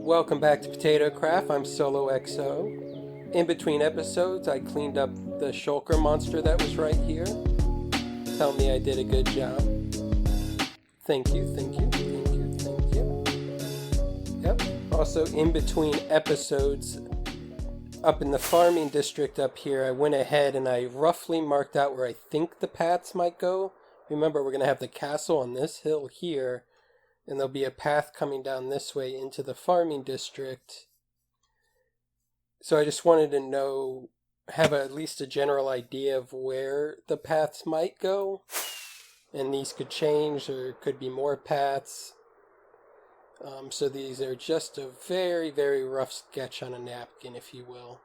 Welcome back to Potato Craft. I'm Solo XO. In between episodes, I cleaned up the shulker monster that was right here. Tell me I did a good job. Thank you, thank you, thank you, thank you. Yep. Also, in between episodes, up in the farming district up here, I went ahead and I roughly marked out where I think the paths might go. Remember, we're going to have the castle on this hill here, and there'll be a path coming down this way into the farming district. So I just wanted to know, have at least a general idea of where the paths might go. And these could change, or could be more paths. So these are just a very, very rough sketch on a napkin, if you will.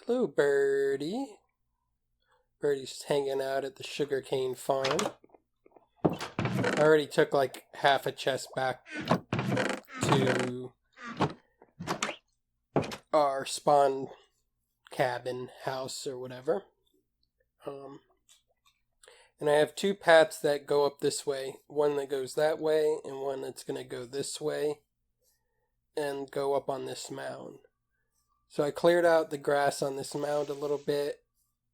Hello, Birdie. Birdie's just hanging out at the sugarcane farm. I already took like half a chest back to our spawn cabin house or whatever. And I have two paths that go up this way. One that goes that way and one that's going to go this way and go up on this mound. So I cleared out the grass on this mound a little bit.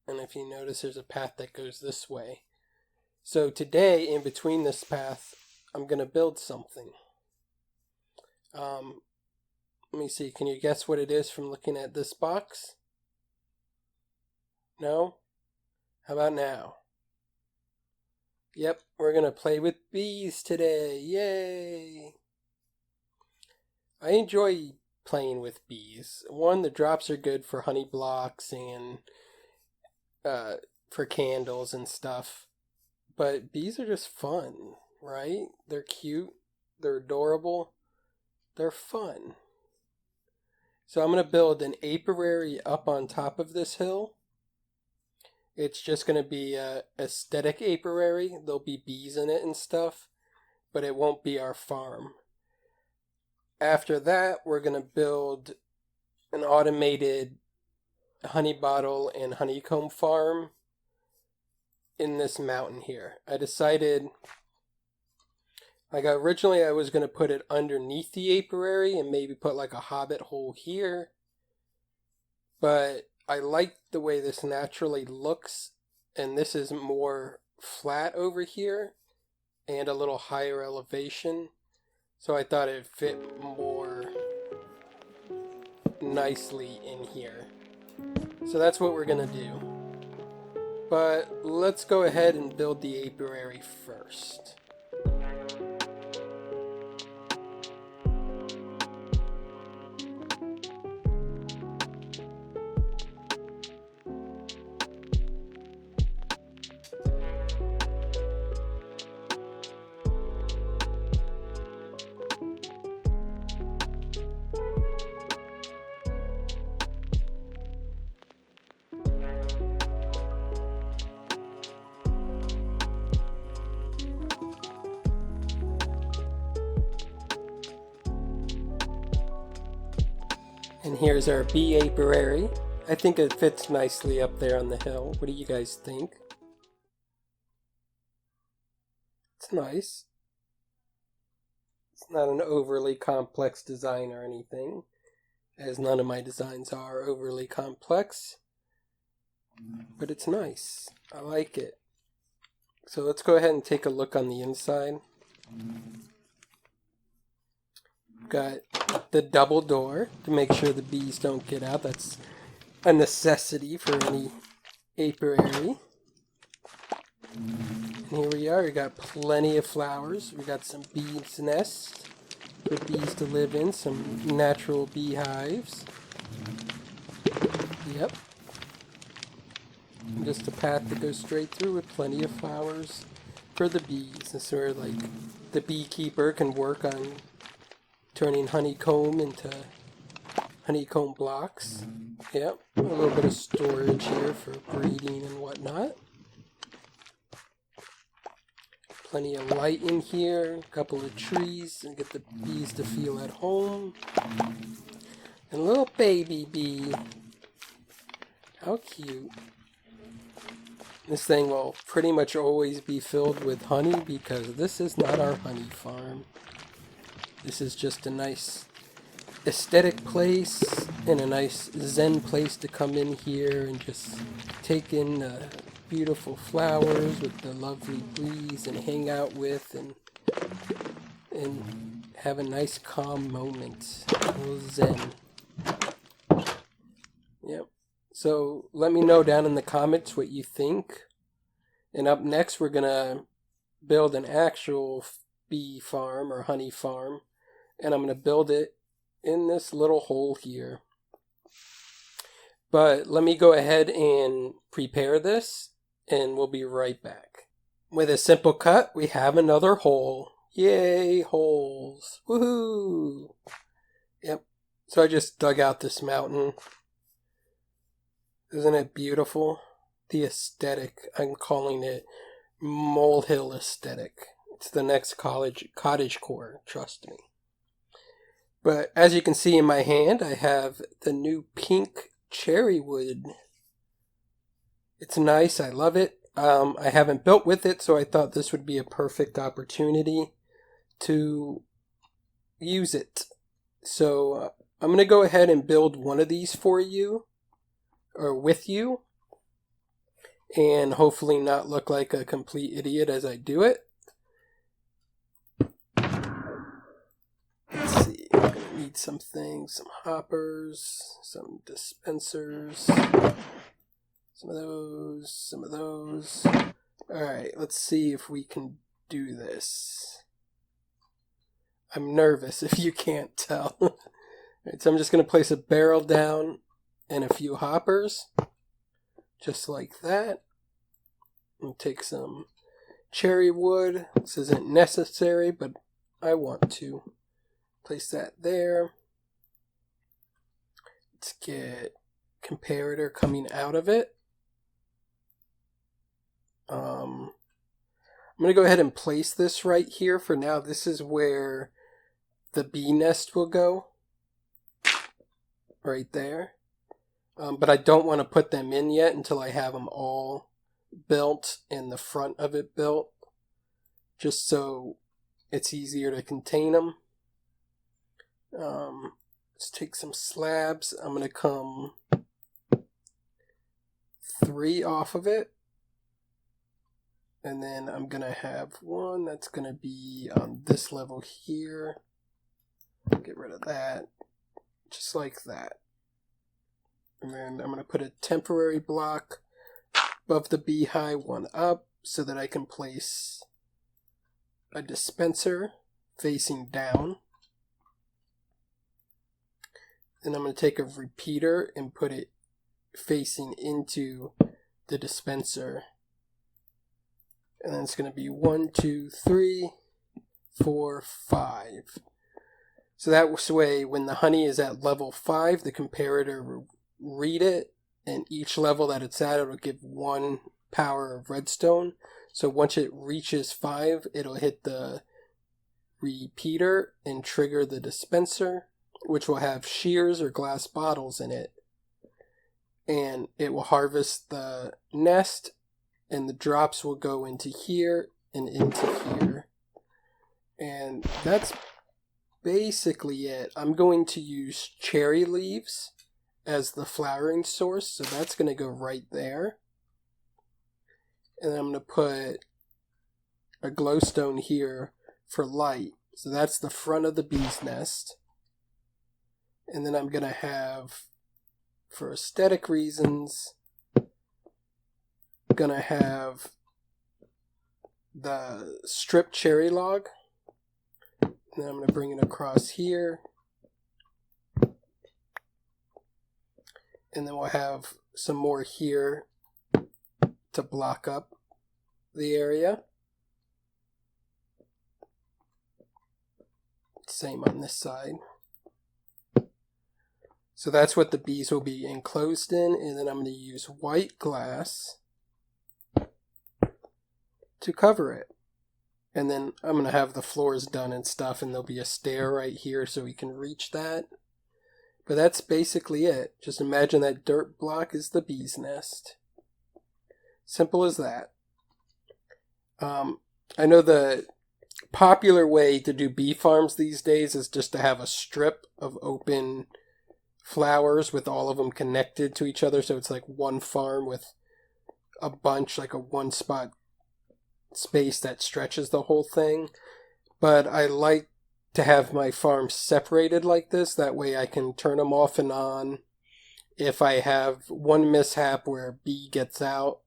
And if you notice, there's a path that goes this way. So today, in between this path, I'm going to build something. Let me see. Can you guess what it is from looking at this box? No? How about now? Yep, we're going to play with bees today. Yay! I enjoy playing with bees. One, the drops are good for honey blocks and for candles and stuff. But bees are just fun, right? They're cute. They're adorable. They're fun. So I'm going to build an apiary up on top of this hill. It's just going to be a aesthetic apiary. There'll be bees in it and stuff, but it won't be our farm. After that, we're going to build an automated honey bottle and honeycomb farm in this mountain here. I decided, originally I was going to put it underneath the apiary and maybe put like a hobbit hole here, but I like the way this naturally looks, and this is more flat over here and a little higher elevation, so I thought it fit more nicely in here. So that's what we're going to do. But let's go ahead and build the apiary first. And here's our bee apiary. I think it fits nicely up there on the hill. What do you guys think? It's nice. It's not an overly complex design or anything, as none of my designs are overly complex. But it's nice. I like it. So let's go ahead and take a look on the inside. Got the double door to make sure the bees don't get out. That's a necessity for any apiary. And here we are. We got plenty of flowers. We got some bees' nests for bees to live in. Some natural beehives. Yep. And just a path that goes straight through with plenty of flowers for the bees. This is where the beekeeper can work on turning honeycomb into honeycomb blocks. Yep, a little bit of storage here for breeding and whatnot. Plenty of light in here, a couple of trees and get the bees to feel at home. And a little baby bee. How cute. This thing will pretty much always be filled with honey because this is not our honey farm. This is just a nice aesthetic place and a nice zen place to come in here and just take in the beautiful flowers with the lovely breeze and hang out with and have a nice calm moment. A little zen. Yep. So let me know down in the comments what you think. And up next we're gonna build an actual bee farm or honey farm. And I'm gonna build it in this little hole here. But let me go ahead and prepare this and we'll be right back. With a simple cut, we have another hole. Yay, holes. Woohoo! Yep. So I just dug out this mountain. Isn't it beautiful? The aesthetic, I'm calling it molehill aesthetic. It's the next cottage core, trust me. But as you can see in my hand, I have the new pink cherry wood. It's nice, I love it. I haven't built with it, so I thought this would be a perfect opportunity to use it. So I'm going to go ahead and build one of these for you, or with you, and hopefully not look like a complete idiot as I do it. Let's see, I'm going to need some things, some hoppers, some dispensers, some of those. Alright, let's see if we can do this. I'm nervous if you can't tell. Alright, so I'm just going to place a barrel down and a few hoppers, just like that. And take some cherry wood. This isn't necessary, but I want to. Place that there. Let's get comparator coming out of it. I'm going to go ahead and place this right here for now. This is where the bee nest will go. Right there. But I don't want to put them in yet until I have them all built and the front of it built. Just so it's easier to contain them. Let's take some slabs. I'm going to come 3 off of it. And then I'm going to have one that's going to be on this level here. Get rid of that. Just like that. And then I'm going to put a temporary block above the beehive, one up, so that I can place a dispenser facing down. Then I'm going to take a repeater and put it facing into the dispenser. And then it's going to be 1, 2, 3, 4, 5. So that way, when the honey is at level 5, the comparator will read it, and each level that it's at, it'll give 1 power of redstone. So once it reaches 5, it'll hit the repeater and trigger the dispenser, which will have shears or glass bottles in it. And it will harvest the nest, and the drops will go into here and into here. And that's basically it. I'm going to use cherry leaves as the flowering source, so that's going to go right there. And then I'm going to put a glowstone here for light. So that's the front of the bee's nest. And then I'm going to have, for aesthetic reasons, going to have the stripped cherry log. And then I'm going to bring it across here. And then we'll have some more here to block up the area. Same on this side. So that's what the bees will be enclosed in, and then I'm going to use white glass to cover it. And then I'm going to have the floors done and stuff, and there'll be a stair right here so we can reach that. But that's basically it. Just imagine that dirt block is the bee's nest. Simple as that. I know the popular way to do bee farms these days is just to have a strip of open flowers with all of them connected to each other, so it's like one farm with a bunch, like a one spot space that stretches the whole thing. But I like to have my farms separated like this, that way I can turn them off and on. If I have one mishap where a bee gets out,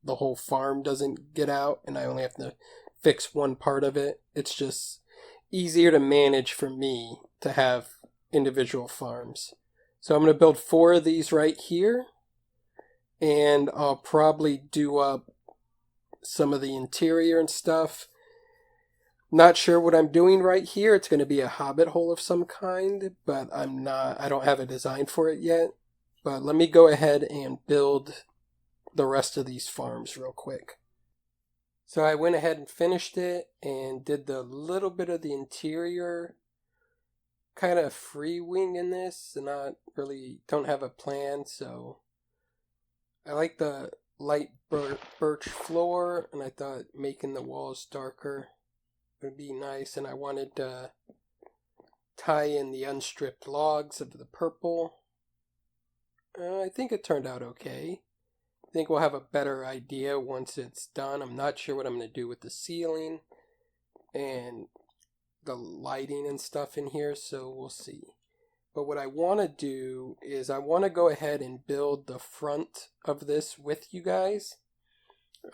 the whole farm doesn't get out and I only have to fix one part of it. It's just easier to manage for me to have individual farms. So I'm going to build 4 of these right here, and I'll probably do up some of the interior and stuff. Not sure what I'm doing right here. It's going to be a hobbit hole of some kind, but I don't have a design for it yet. But let me go ahead and build the rest of these farms real quick. So I went ahead and finished it and did the little bit of the interior, kind of free wing in this, and don't have a plan. So I like the light birch floor, and I thought making the walls darker would be nice, and I wanted to tie in the unstripped logs of the purple. I think it turned out okay. I think we'll have a better idea once it's done. I'm not sure what I'm going to do with the ceiling and the lighting and stuff in here, so we'll see. But what I want to do is I want to go ahead and build the front of this with you guys.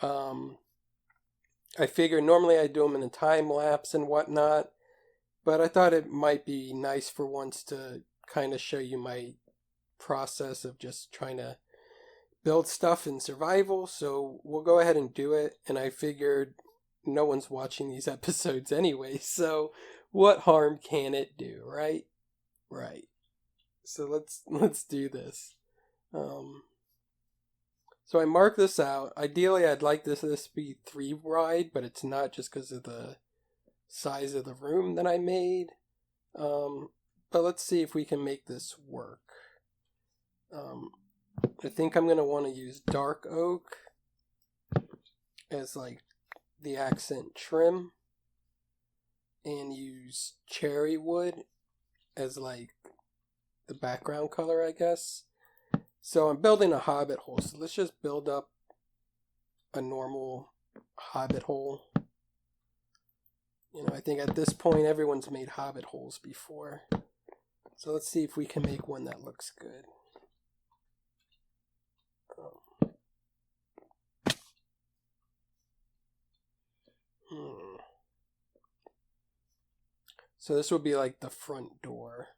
I figure normally I do them in a time lapse and whatnot, but I thought it might be nice for once to kind of show you my process of just trying to build stuff in survival. So we'll go ahead and do it, and I figured no one's watching these episodes anyway, so what harm can it do, right? Right. So let's do this. So I marked this out. Ideally, I'd like this to be 3 wide, but it's not, just because of the size of the room that I made. But let's see if we can make this work. I think I'm going to want to use dark oak as like the accent trim, and use cherry wood as like the background color, I guess. So I'm building a hobbit hole, so let's just build up a normal hobbit hole. I think at this point everyone's made hobbit holes before. So let's see if we can make one that looks good. So this will be like the front door.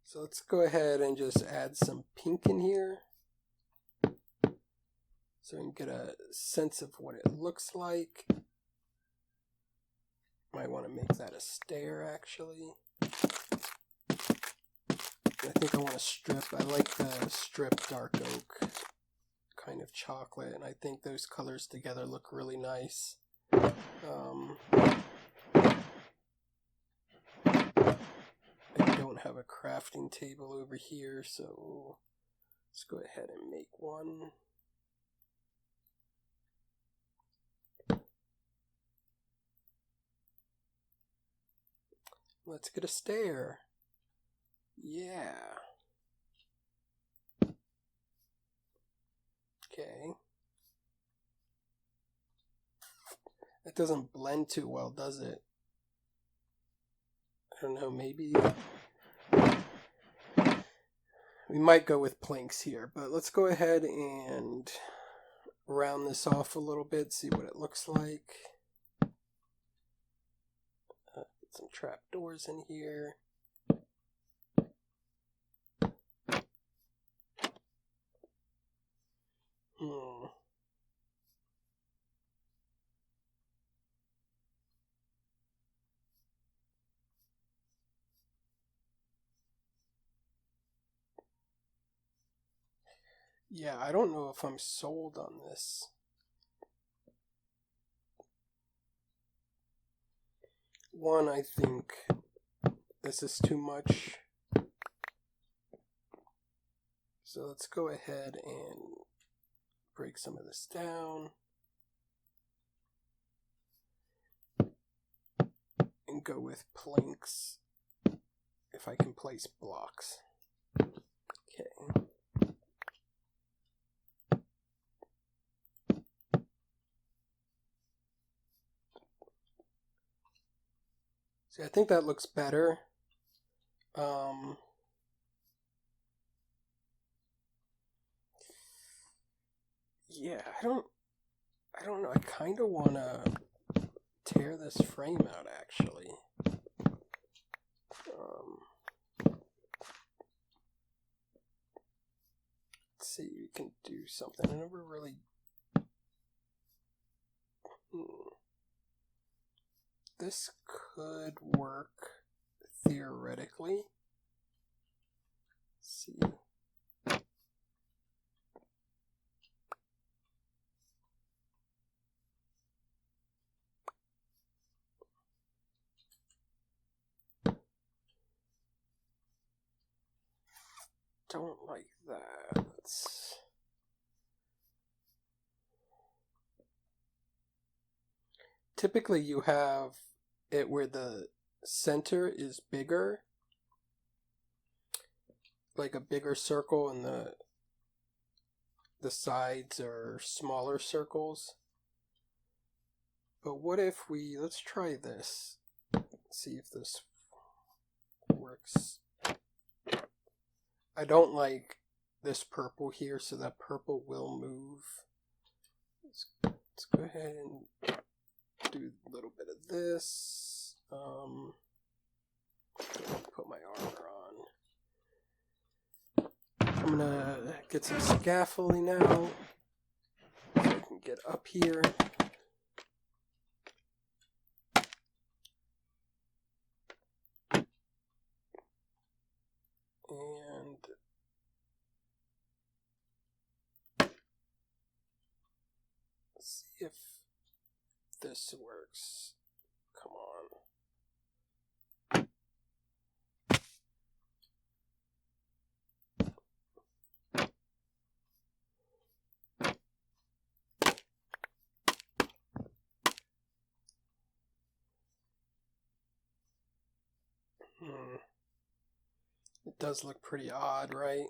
So let's go ahead and just add some pink in here, so we can get a sense of what it looks like. Might want to make that a stair, actually. I think I want to strip. I like the strip dark oak, kind of chocolate, and I think those colors together look really nice. I don't have a crafting table over here, so let's go ahead and make one. Let's get a stair. Yeah. Okay. That doesn't blend too well, does it? I don't know, maybe we might go with planks here, but let's go ahead and round this off a little bit, see what it looks like. Get some trapdoors in here. Yeah, I don't know if I'm sold on this. One, I think this is too much. So let's go ahead and break some of this down. And go with planks if I can place blocks. Okay. See, I think that looks better. Yeah, I don't know. I kind of want to tear this frame out, actually. Let's see, we can do something. I never really... This could work theoretically. Let's see. Don't like that. Typically you have it where the center is bigger, like a bigger circle, and the sides are smaller circles. But what if let's try this, see if this works. I don't like this purple here, so that purple will move. Let's go ahead and do a little bit of this. Put my armor on. I'm gonna get some scaffolding now so I can get up here. And see if this works. Come on. It does look pretty odd, right?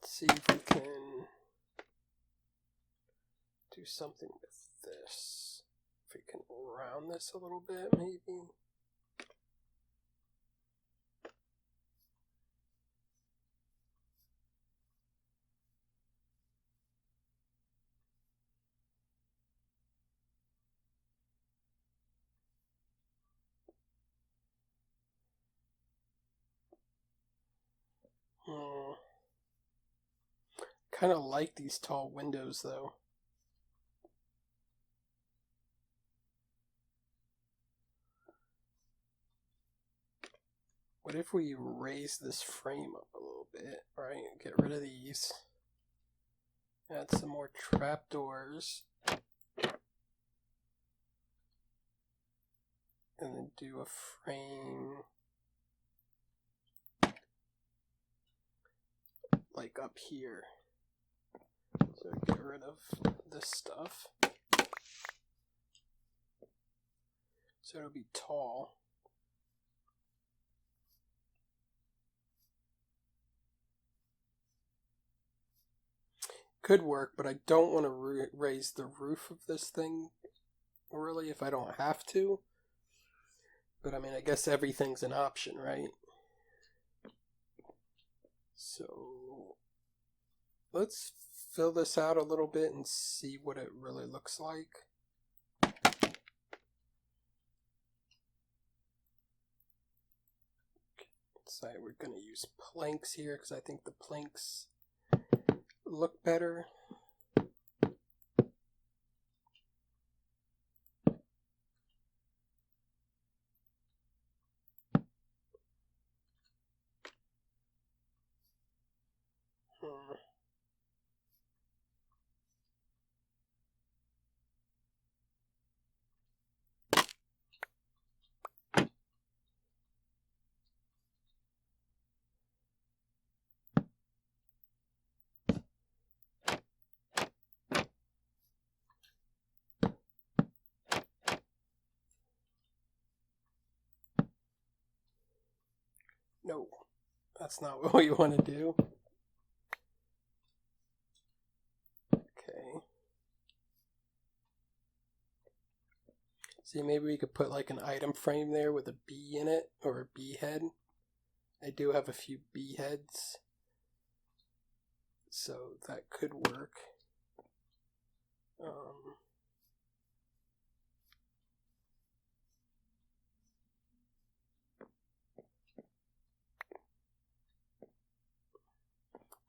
Let's see if we can do something with this. If we can round this a little bit, maybe. Kind of like these tall windows, though. What if we raise this frame up a little bit, right? Get rid of these. Add some more trapdoors. And then do a frame like up here. So get rid of this stuff. So it'll be tall. Could work, but I don't want to raise the roof of this thing, really, if I don't have to. But I mean, I guess everything's an option, right? So let's fill this out a little bit and see what it really looks like. So we're going to use planks here because I think the planks look better. No, that's not what we want to do. Okay. See, maybe we could put like an item frame there with a bee in it, or a bee head. I do have a few bee heads, so that could work.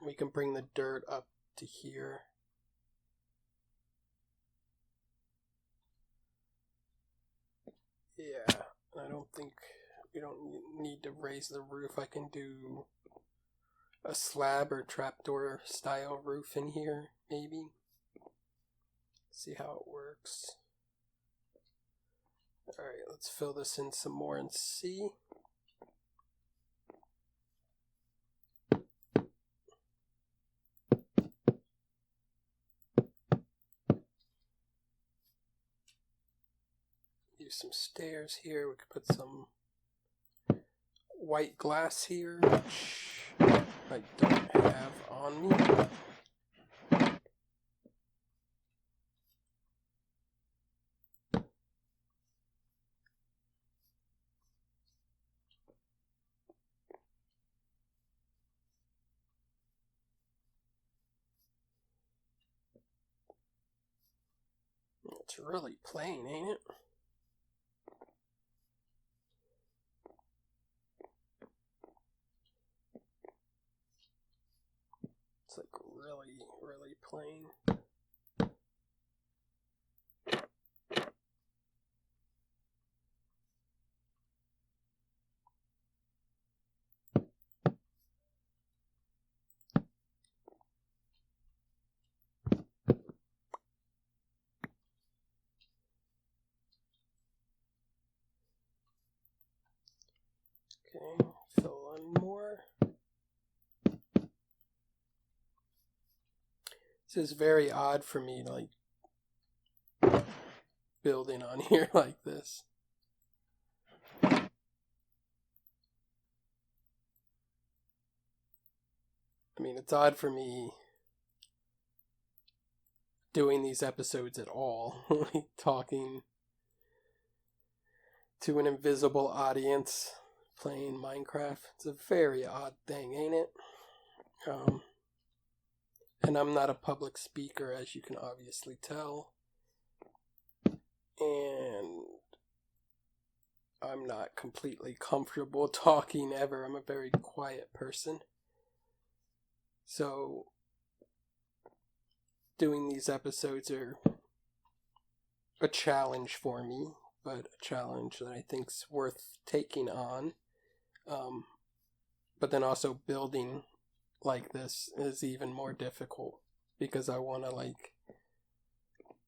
We can bring the dirt up to here. Yeah, I don't think we don't need to raise the roof. I can do a slab or trapdoor style roof in here, maybe. See how it works. Alright, let's fill this in some more and see. Use some stairs here. We could put some white glass here, which I don't have on me. It's really plain, ain't it? It's like really, really plain. Okay, fill in more. This is very odd for me, like, building on here like this. I mean, it's odd for me doing these episodes at all, like talking to an invisible audience playing Minecraft. It's a very odd thing, ain't it? And I'm not a public speaker, as you can obviously tell. And I'm not completely comfortable talking ever. I'm a very quiet person. So, doing these episodes are a challenge for me, but a challenge that I think's worth taking on. But then also building like this is even more difficult because I want to like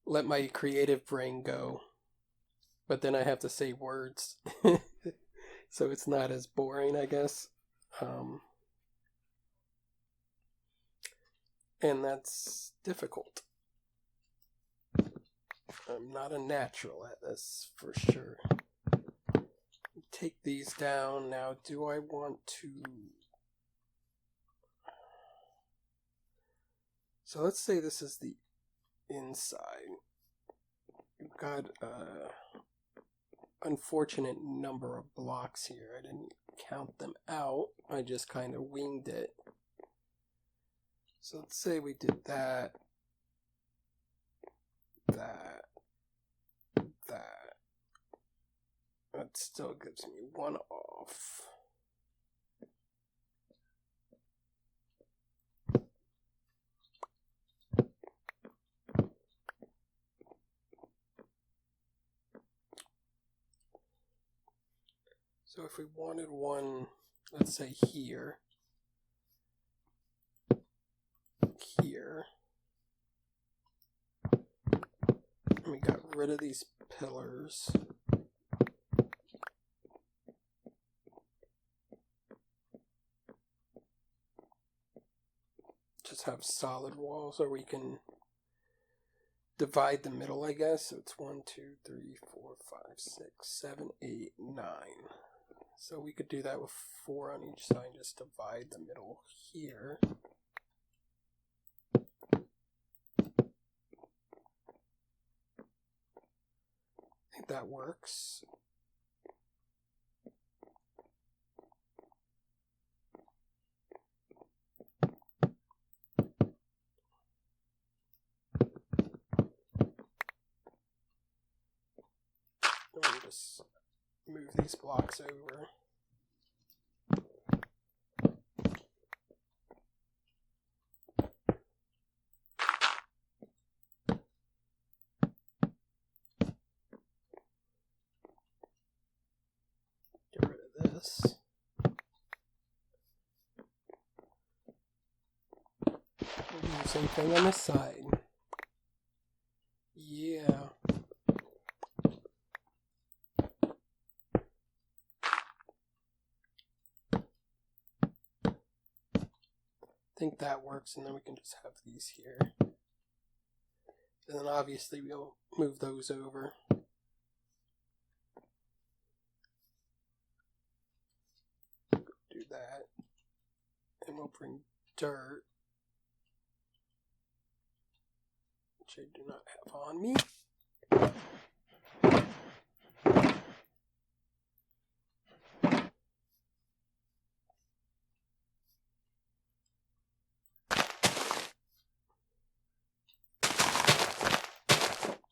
let my creative brain go, but then I have to say words. So it's not as boring, I guess. And that's difficult. I'm not a natural at this for sure. Take these down. Now, do I want to... So let's say this is the inside. We've got an unfortunate number of blocks here. I didn't count them out. I just kind of winged it. So let's say we did that, that. That still gives me one off. So if we wanted one, let's say here, and we got rid of these pillars. Just have solid walls, or we can divide the middle, I guess. So it's 1, 2, 3, 4, 5, 6, 7, 8, 9. So we could do that with 4 on each side, just divide the middle here. I think that works. Let me just move these blocks over. Get rid of this. We'll do the same thing on this side. Yeah. I think that works, and then we can just have these here. And then obviously we'll move those over. Do that. And we'll bring dirt, which I do not have on me.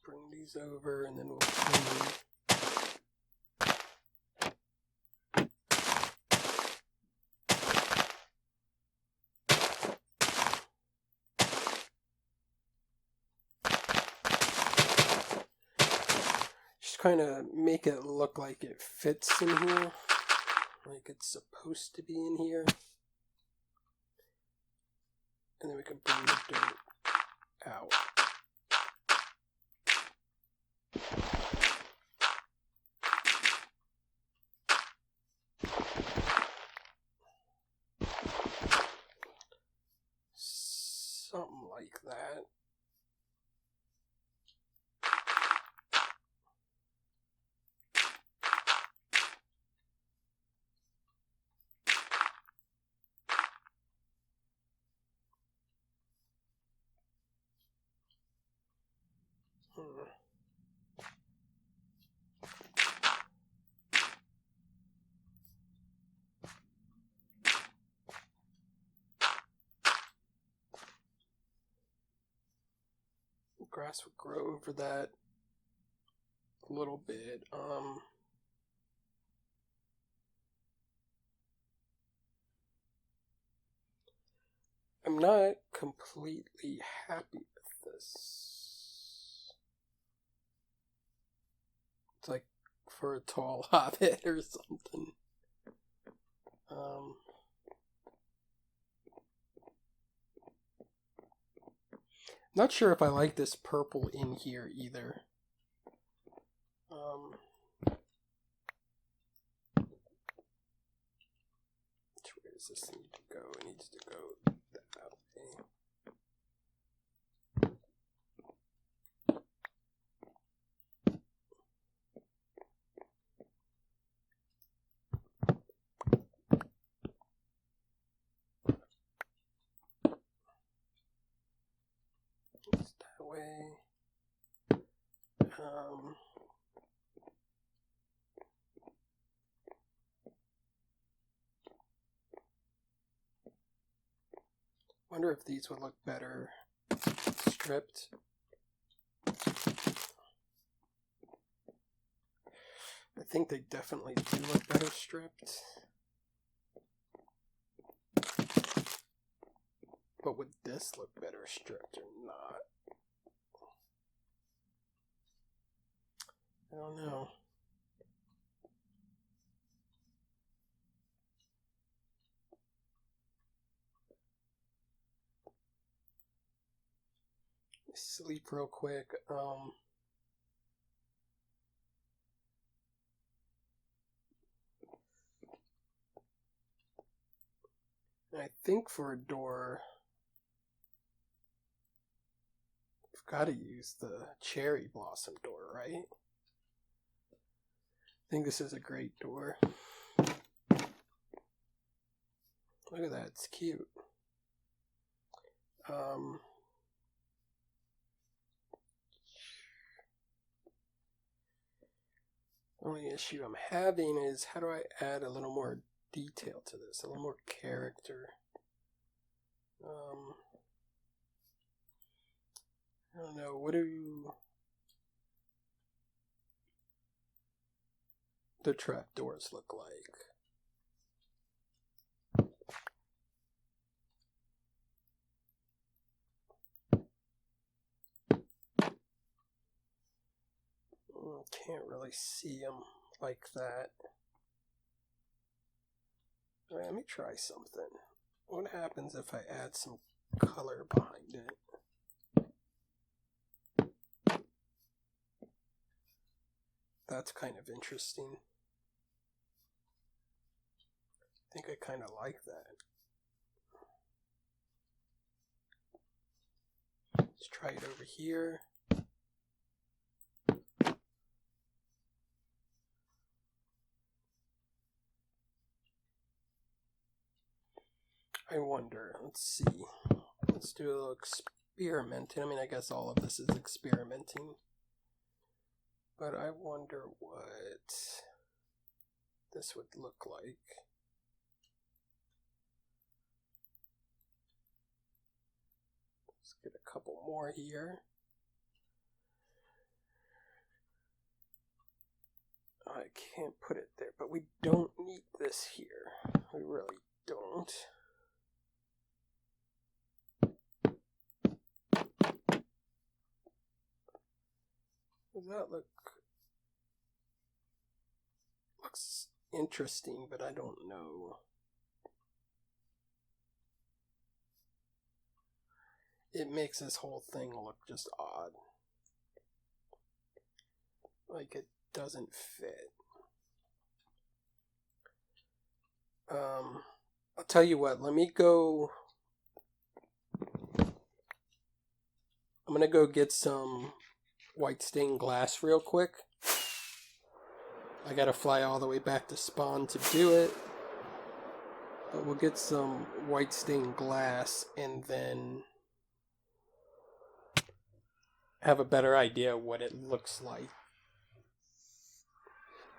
Bring these over, and then we'll clean. Kind of make it look like it fits in here, like it's supposed to be in here, and then we can bring the dirt out. Something like that. Grass would grow over that a little bit. I'm not completely happy with this. It's like for a tall hobbit or something. Not sure if I like this purple in here either. Where does this need to go? It needs to go that way. It's that way. Wonder if these would look better stripped. I think they definitely do look better stripped. But would this look better stripped or not? I don't know. Sleep real quick. I think for a door, I've got to use the cherry blossom door, right? I think this is a great door. Look at that, it's cute. The only issue I'm having is how do I add a little more detail to this, a little more character. I don't know, what do the trapdoors look like? Can't really see them like that. Right, let me try something. What happens if I add some color behind it? That's kind of interesting. I think I kind of like that. Let's try it over here. I wonder, let's see. Let's do a little experimenting. I mean, I guess all of this is experimenting. But I wonder what this would look like. Let's get a couple more here. I can't put it there, but we don't need this here. We really don't. Does that looks interesting, but I don't know. It makes this whole thing look just odd. Like it doesn't fit. I'll tell you what, let me go. I'm gonna go get some white stained glass real quick. I gotta fly all the way back to Spawn to do it. But we'll get some white stained glass and then have a better idea what it looks like.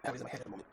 That is in my head at the moment.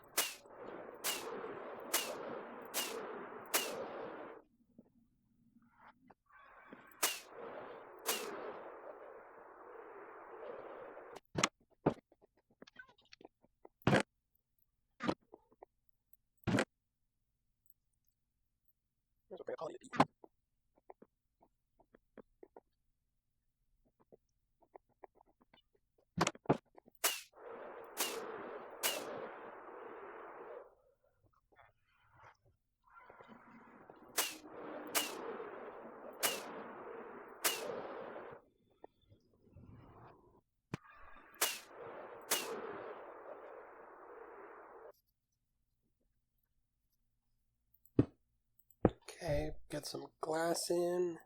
Okay, get some glass in.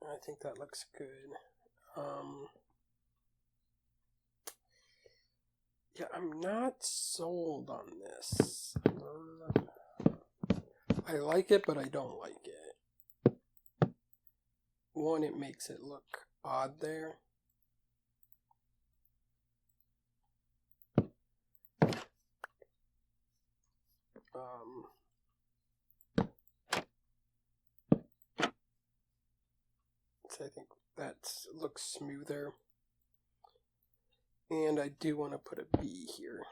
I think that looks good. Yeah, I'm not sold on this. I like it, but I don't like it. One, it makes it look odd there. So I think that looks smoother. And I do want to put a B here.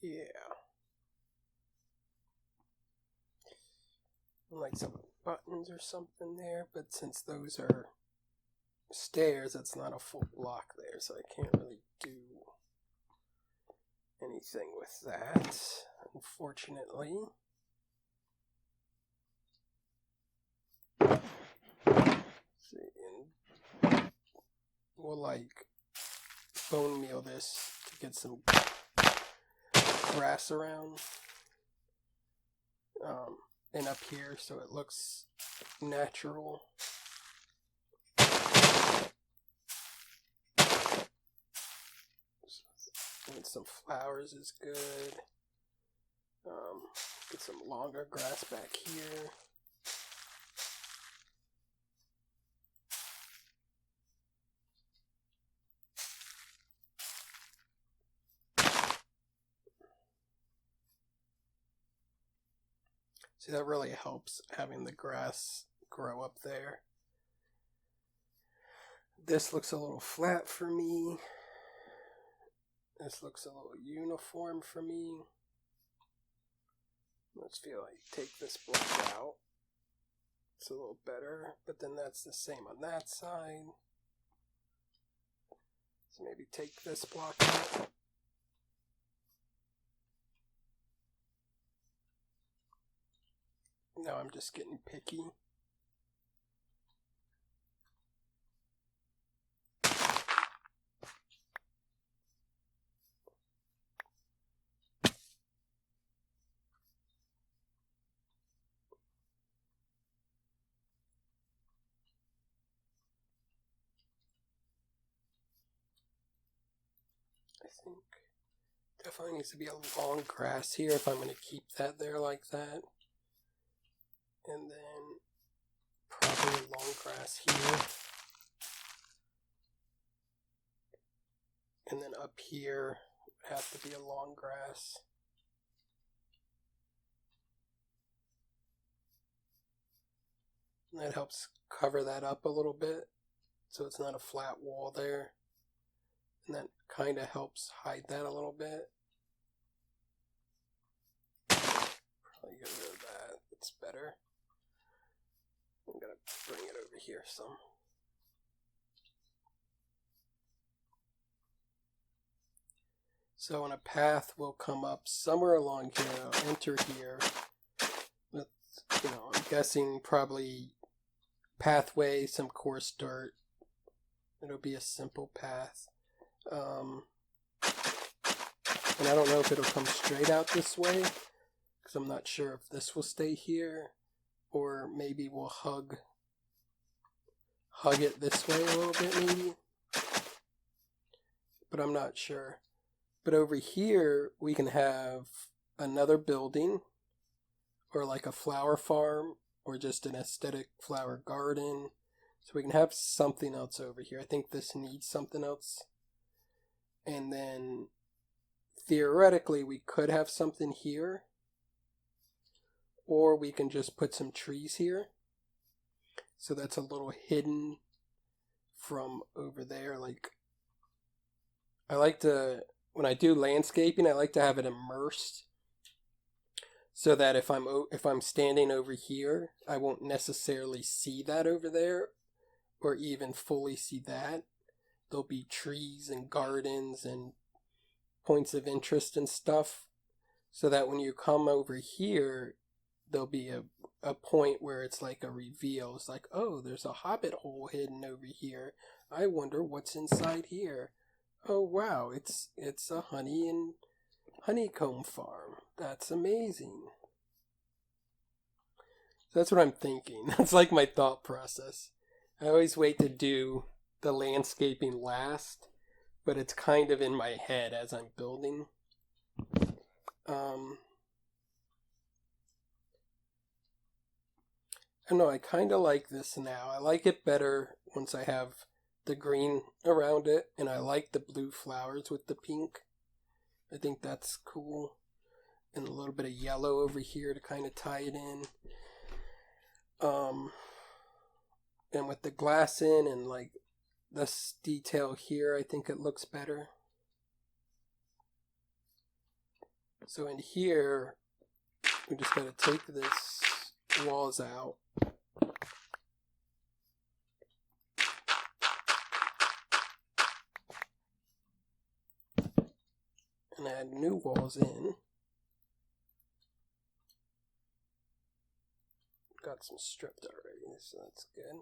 Yeah. Like some buttons or something there, but since those are stairs, it's not a full block there, so I can't really do anything with that, unfortunately. See, and we'll like bone meal this to get some grass around and up here so it looks natural. Get some flowers is good. Get some longer grass back here. See, that really helps having the grass grow up there. This looks a little flat for me. This looks a little uniform for me. Let's feel like take this block out. It's a little better, but then that's the same on that side. So maybe take this block out. Now I'm just getting picky. I think definitely needs to be a long grass here if I'm going to keep that there like that. And then probably a long grass here. And then up here would have to be a long grass. And that helps cover that up a little bit so it's not a flat wall there. And that kind of helps hide that a little bit. Probably get rid of that. It's better. I'm going to bring it over here some. So on a path will come up somewhere along here. I'll enter here with, I'm guessing probably pathway, some coarse dirt. It'll be a simple path. And I don't know if it'll come straight out this way, because I'm not sure if this will stay here, or maybe we'll hug it this way a little bit maybe. But I'm not sure. But over here, we can have another building, or like a flower farm, or just an aesthetic flower garden. So we can have something else over here. I think this needs something else. And then, theoretically, we could have something here. Or we can just put some trees here. So that's a little hidden from over there. Like, I like to... When I do landscaping, I like to have it immersed so that if I'm standing over here, I won't necessarily see that over there or even fully see that. There'll be trees and gardens and points of interest and stuff so that when you come over here, there'll be a point where it's like a reveal. It's like, oh, there's a hobbit hole hidden over here. I wonder what's inside here. Oh wow, it's a honey and honeycomb farm. That's amazing. So that's what I'm thinking. That's like my thought process. I always wait to do the landscaping last, but it's kind of in my head as I'm building. I don't know, I kind of like this now. I like it better once I have the green around it, and I like the blue flowers with the pink. I think that's cool. And a little bit of yellow over here to kind of tie it in. And with the glass in and like this detail here, I think it looks better. So in here, we just gotta take this walls out. And add new walls in. Got some stripped already, so that's good.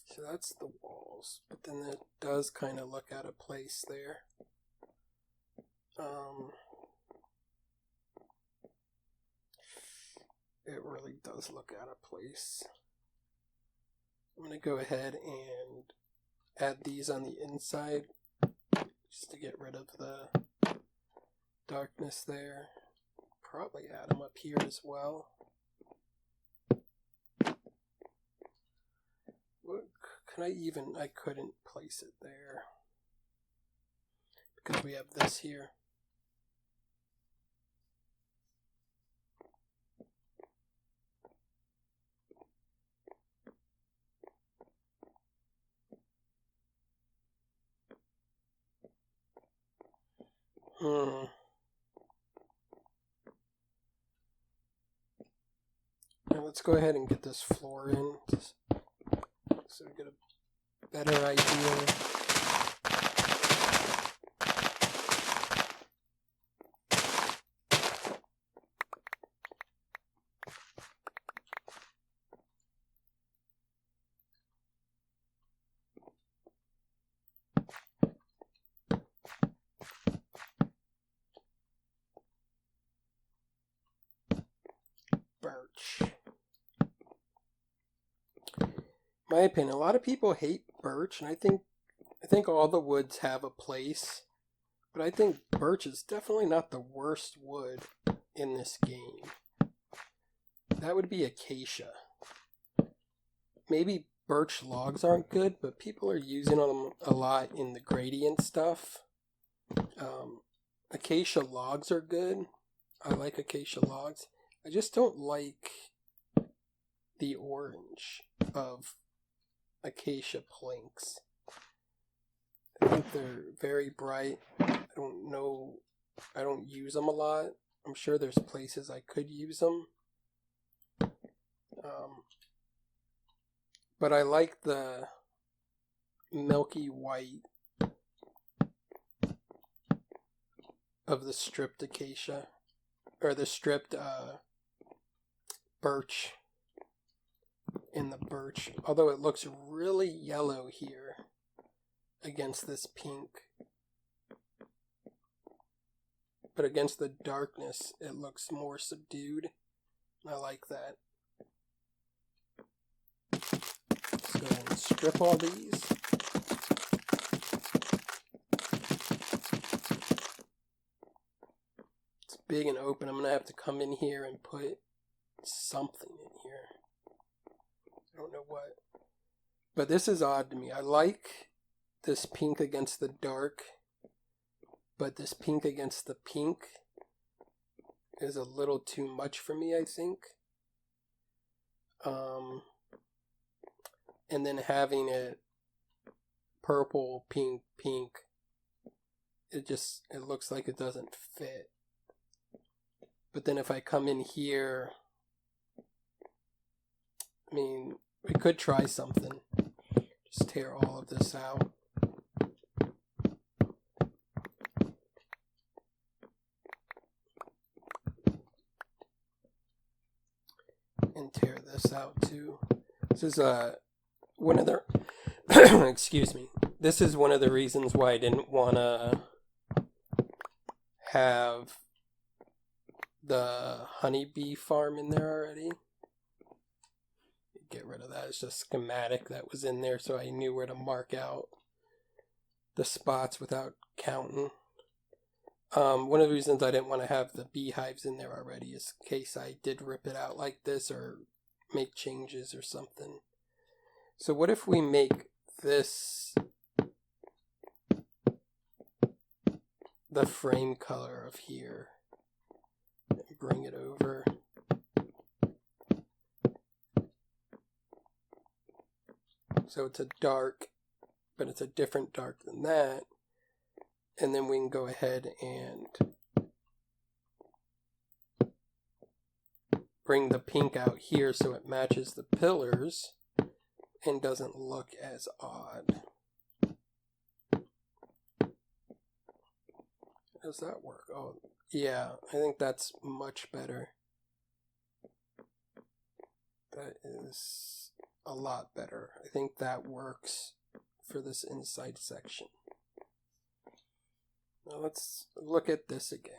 So that's the walls, but then it does kind of look out of place there. it really does look out of place. I'm going to go ahead and add these on the inside just to get rid of the darkness there. Probably add them up here as well. What, I couldn't place it there because we have this here. Now let's go ahead and get this floor in so we get a better idea. Birch. My opinion, a lot of people hate birch, and I think all the woods have a place, but I think birch is definitely not the worst wood in this game. That would be acacia. Maybe birch logs aren't good, but people are using them a lot in the gradient stuff. Acacia logs are good. I like acacia logs. I just don't like the orange of acacia planks. I think they're very bright. I don't use them a lot. I'm sure there's places I could use them. But I like the milky white of the stripped acacia, or the stripped birch in the birch, although it looks really yellow here against this pink, but against the darkness it looks more subdued. I like that. Let's go ahead and strip all these. It's big and open. I'm gonna have to come in here and put something in here. I don't know what. But this is odd to me. I like this pink against the dark, but this pink against the pink is a little too much for me, I think. And then having it purple, pink, it looks like it doesn't fit. But then if I come in here, I mean, we could try something. Just tear all of this out. And tear this out too. This is one of the excuse me. This is one of the reasons why I didn't want to have the honeybee farm in there already. Get rid of that. It's just schematic that was in there, so I knew where to mark out the spots without counting. One of the reasons I didn't want to have the beehives in there already is in case I did rip it out like this or make changes or something. So what if we make this the frame color of here and bring it over? So it's a dark, but it's a different dark than that. And then we can go ahead and bring the pink out here so it matches the pillars and doesn't look as odd. How does that work? Oh, yeah, I think that's much better. That is a lot better. I think that works for this inside section. Now let's look at this again.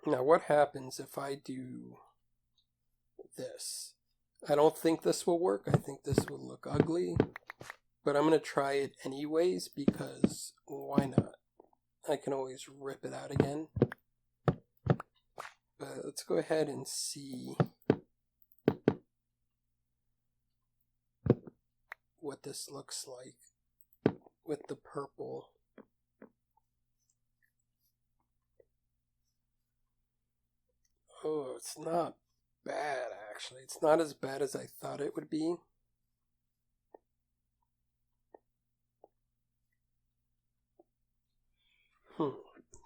Now what happens if I do this. I don't think this will work. I think this will look ugly. But I'm going to try it anyways because why not? I can always rip it out again. But let's go ahead and see what this looks like with the purple. Oh, it's not bad actually. It's not as bad as I thought it would be.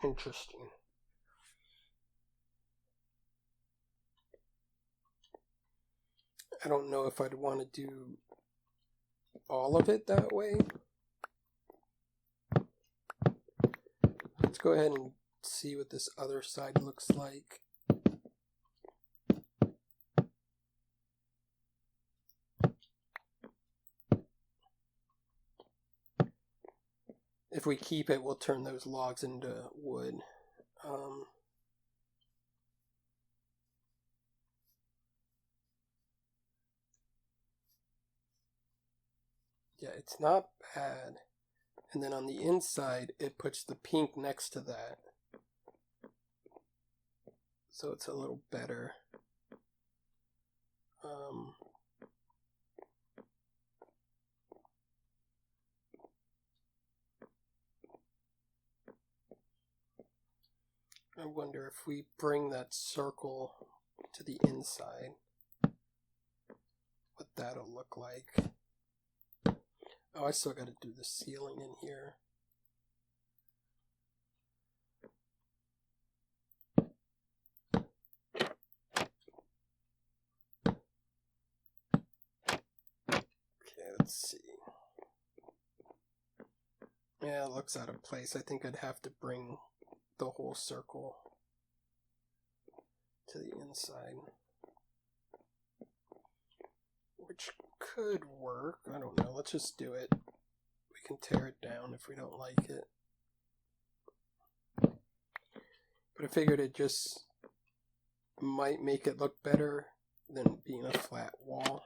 Interesting. I don't know if I'd want to do all of it that way. Let's go ahead and see what this other side looks like. If we keep it, we'll turn those logs into wood. Yeah, it's not bad. And then on the inside, it puts the pink next to that. So it's a little better. I wonder if we bring that circle to the inside, what that'll look like. Oh, I still got to do the ceiling in here. Okay, let's see. Yeah, it looks out of place. I think I'd have to bring the whole circle to the inside, which could work. I don't know. Let's just do it. We can tear it down if we don't like it. But I figured it just might make it look better than being a flat wall.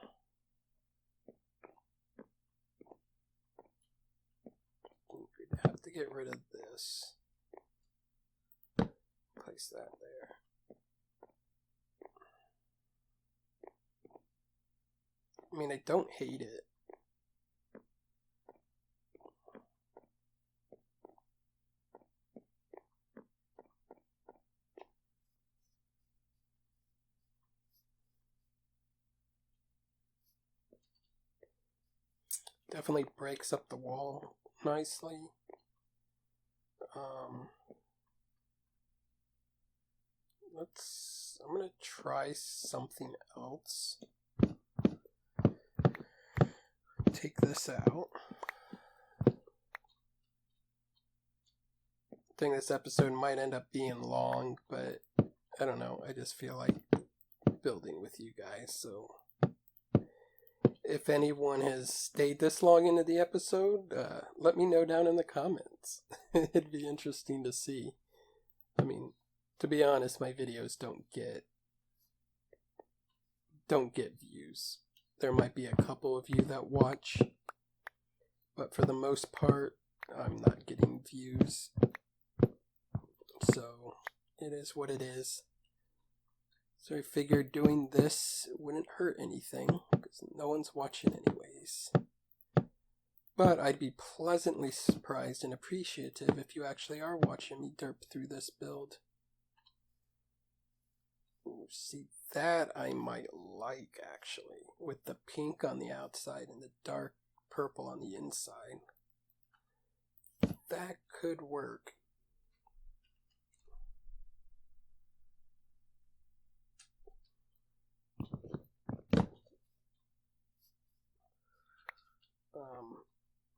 We'd have to get rid of this. Place that there. I mean, I don't hate it. Definitely breaks up the wall nicely. I'm gonna try something else. Take this out. I think this episode might end up being long, but I don't know. I just feel like building with you guys. So if anyone has stayed this long into the episode, let me know down in the comments. It'd be interesting to see. I mean, to be honest, my videos don't get views. There might be a couple of you that watch, but for the most part, I'm not getting views. So it is what it is. So I figured doing this wouldn't hurt anything, because no one's watching anyways. But I'd be pleasantly surprised and appreciative if you actually are watching me derp through this build. Ooh, see, that I might like, actually, with the pink on the outside and the dark purple on the inside. That could work.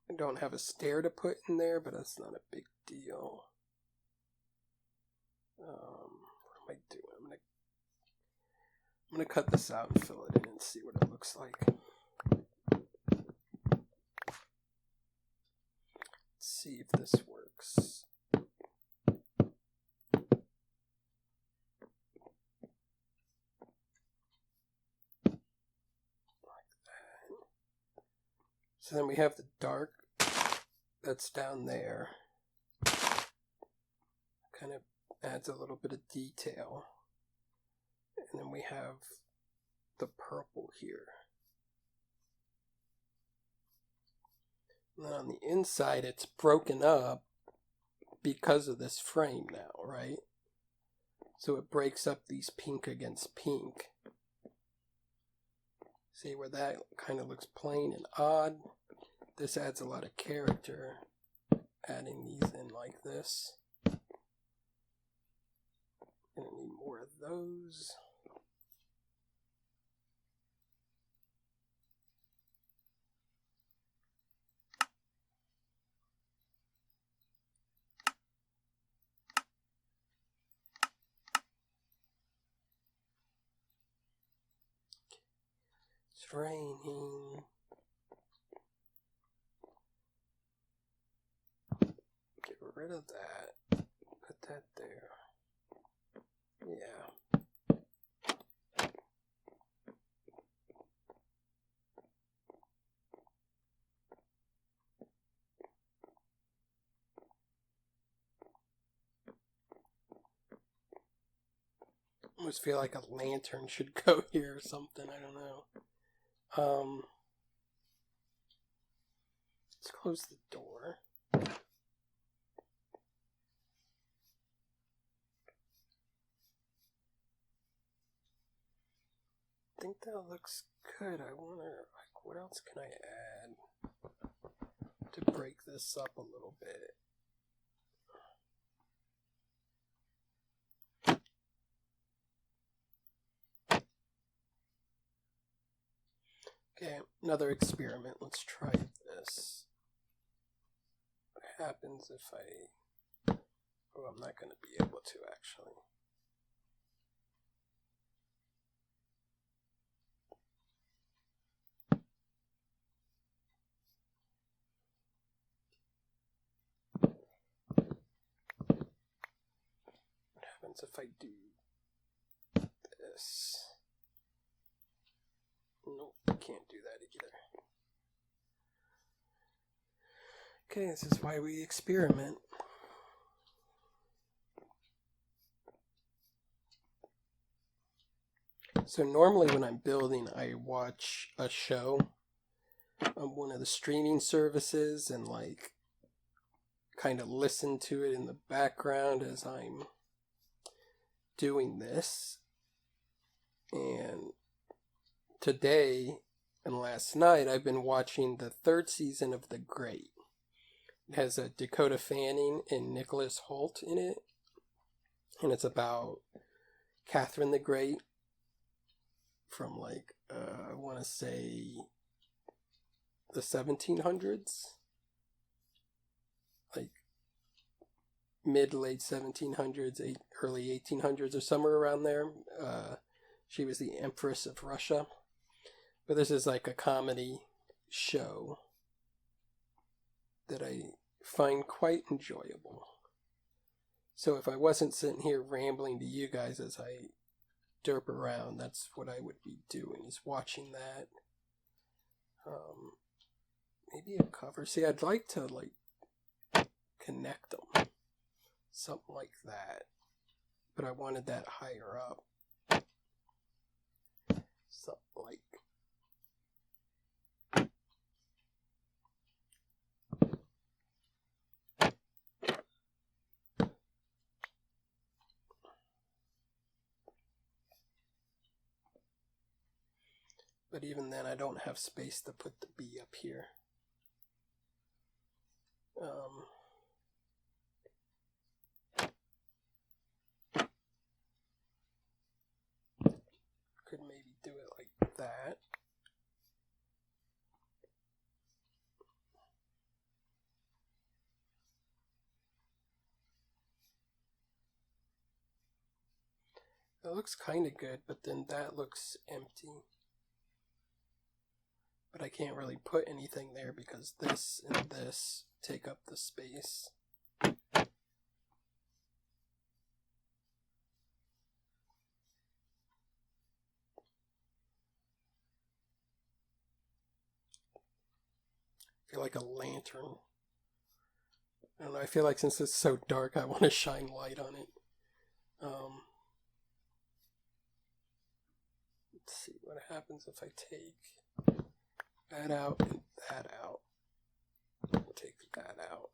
I don't have a stair to put in there, but that's not a big deal. What am I doing? I'm gonna cut this out and fill it in and see what it looks like. Let's see if this works. So then we have the dark that's down there. Kind of adds a little bit of detail. And then we have the purple here. And then on the inside, it's broken up because of this frame now, right? So it breaks up these pink against pink. See where that kind of looks plain and odd? This adds a lot of character, adding these in like this. Gonna need more of those. It's raining. Get rid of that. Put that there. Yeah. I almost feel like a lantern should go here or something. I don't know. Let's close the door. I think that looks good. I wonder, like, what else can I add to break this up a little bit? Okay, another experiment. Let's try this. What happens if I... Oh, I'm not going to be able to, actually. What happens if I do this? Nope, can't do that either. Okay, this is why we experiment. So normally when I'm building, I watch a show on one of the streaming services and like kind of listen to it in the background as I'm doing this. And today and last night I've been watching the 3rd season of The Great. It has a Dakota Fanning and Nicholas Hoult in it. And it's about Catherine the Great from like, I want to say the 1700s. Like mid-late 1700s, early 1800s or somewhere around there. She was the Empress of Russia. But this is like a comedy show that I find quite enjoyable. So if I wasn't sitting here rambling to you guys as I derp around, that's what I would be doing, is watching that. Maybe a cover. See, I'd like to like connect them. Something like that. But I wanted that higher up. Something like... But even then, I don't have space to put the bee up here. Could maybe do it like that. That looks kind of good, but then that looks empty. But I can't really put anything there because this and this take up the space. feel like a lantern. I don't know, I feel like since it's so dark, I want to shine light on it. Let's see what happens if I take that out and that out. Take that out.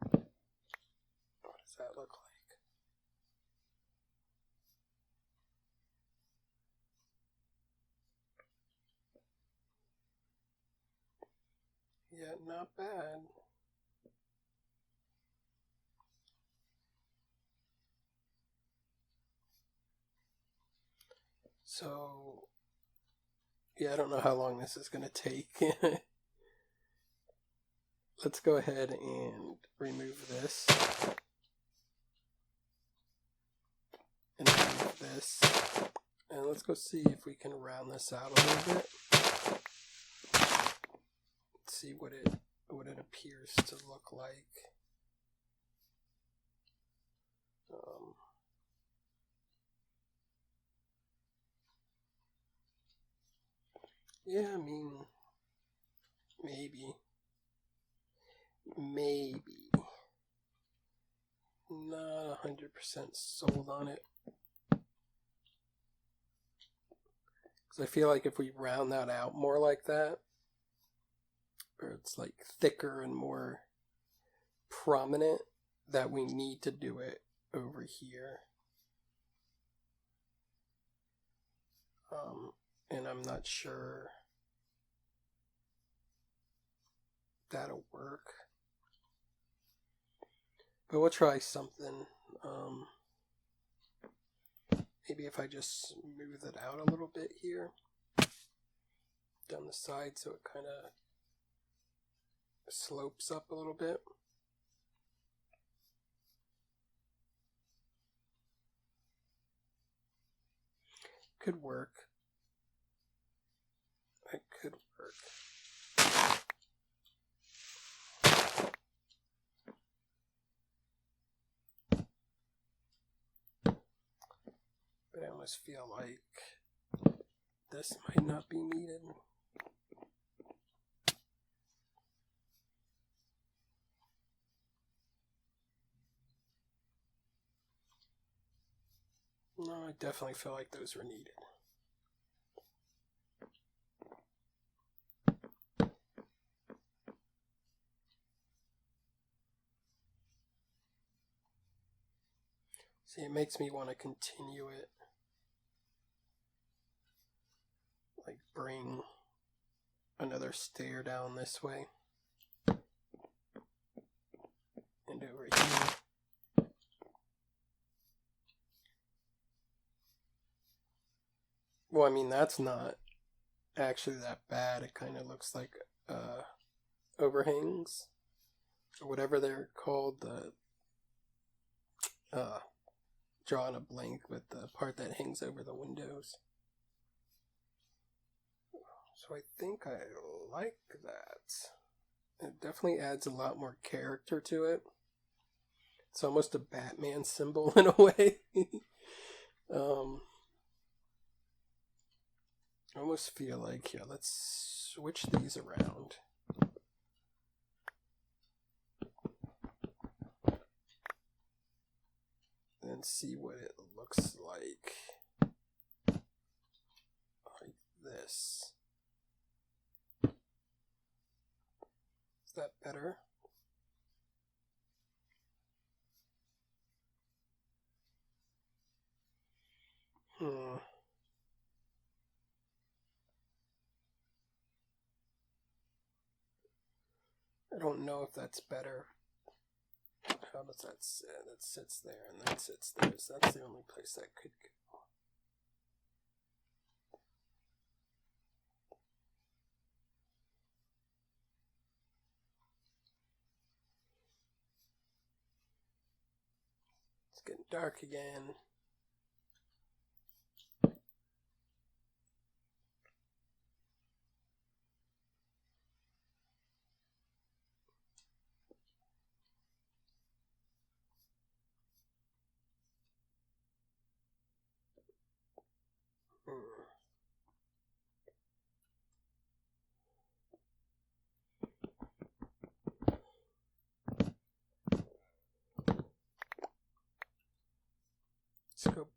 What does that look like? Yeah, not bad. So, yeah, I don't know how long this is going to take. Let's go ahead and remove this. And remove this. And let's go see if we can round this out a little bit. Let's see what it appears to look like. Yeah, I mean, maybe. Not 100% sold on it. Because I feel like if we round that out more like that, or it's like thicker and more prominent, that we need to do it over here. And I'm not sure that'll work. But we'll try something. Maybe if I just smooth it out a little bit here, down the side, so it kind of slopes up a little bit. Could work. It could work. But I almost feel like this might not be needed. No, I definitely feel like those were needed. See, it makes me want to continue it. Like bring another stair down this way. And over here. Well, I mean, that's not actually that bad. It kind of looks like overhangs, or whatever they're called. Drawing a blank with the part that hangs over the windows. So I think I like that. It definitely adds a lot more character to it. It's almost a Batman symbol in a way. I almost feel like, yeah, let's switch these around. And see what it looks like. Like this. Is that better? I don't know if that's better. How does that sit? That sits there and that sits there. So that's the only place that could go. It's getting dark again. Let's go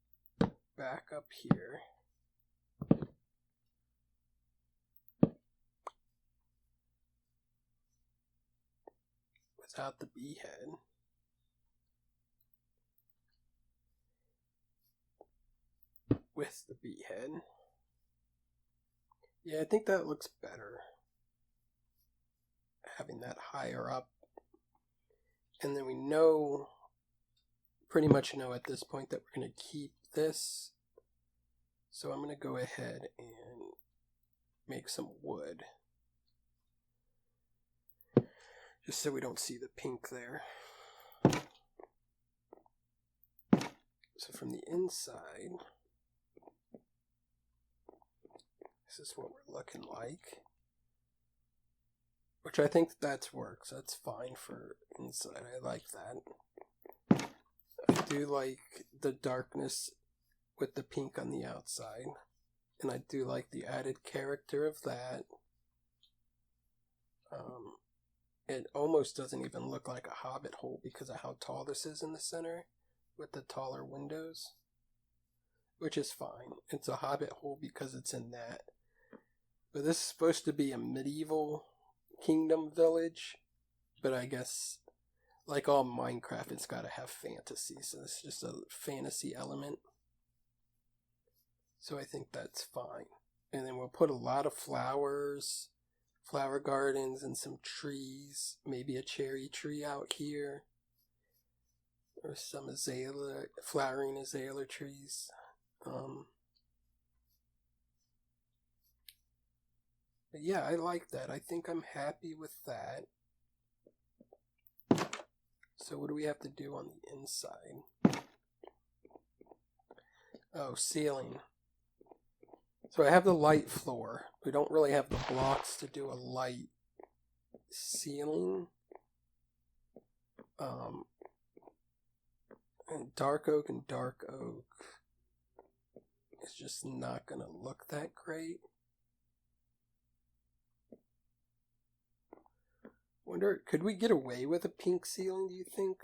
back up here. Without the bee head. With the bee head. Yeah, I think that looks better. Having that higher up. And then we know, pretty much know at this point that we're going to keep this. So I'm going to go ahead and make some wood. Just so we don't see the pink there. So from the inside, this is what we're looking like. Which I think that works. That's fine for inside. I like that. I do like the darkness with the pink on the outside. And I do like the added character of that. It almost doesn't even look like a hobbit hole because of how tall this is in the center with the taller windows. Which is fine. It's a hobbit hole because it's in that. But this is supposed to be a medieval kingdom village. But I guess, like all Minecraft, it's got to have fantasy. So it's just a fantasy element. So I think that's fine. And then we'll put a lot of flowers, flower gardens, and some trees. Maybe a cherry tree out here. Or some azalea, flowering azalea trees. But yeah, I like that. I think I'm happy with that. So what do we have to do on the inside? Oh, ceiling. So I have the light floor. We don't really have the blocks to do a light ceiling. And dark oak is just not going to look that great. Wonder, could we get away with a pink ceiling, do you think?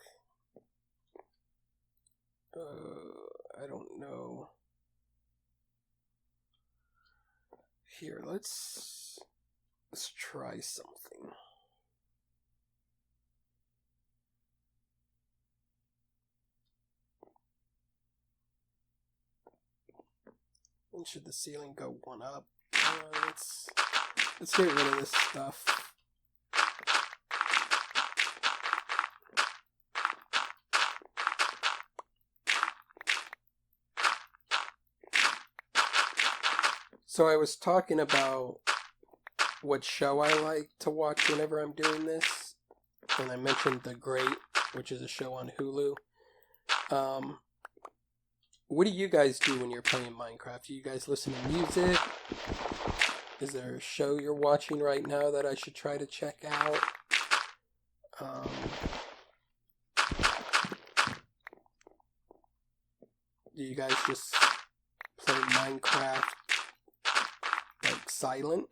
I don't know. Here, let's try something. And should the ceiling go one up? Let's get rid of this stuff. So I was talking about what show I like to watch whenever I'm doing this, and I mentioned The Great, which is a show on Hulu. What do you guys do when you're playing Minecraft? Do you guys listen to music? Is there a show you're watching right now that I should try to check out? Do you guys just play Minecraft like silent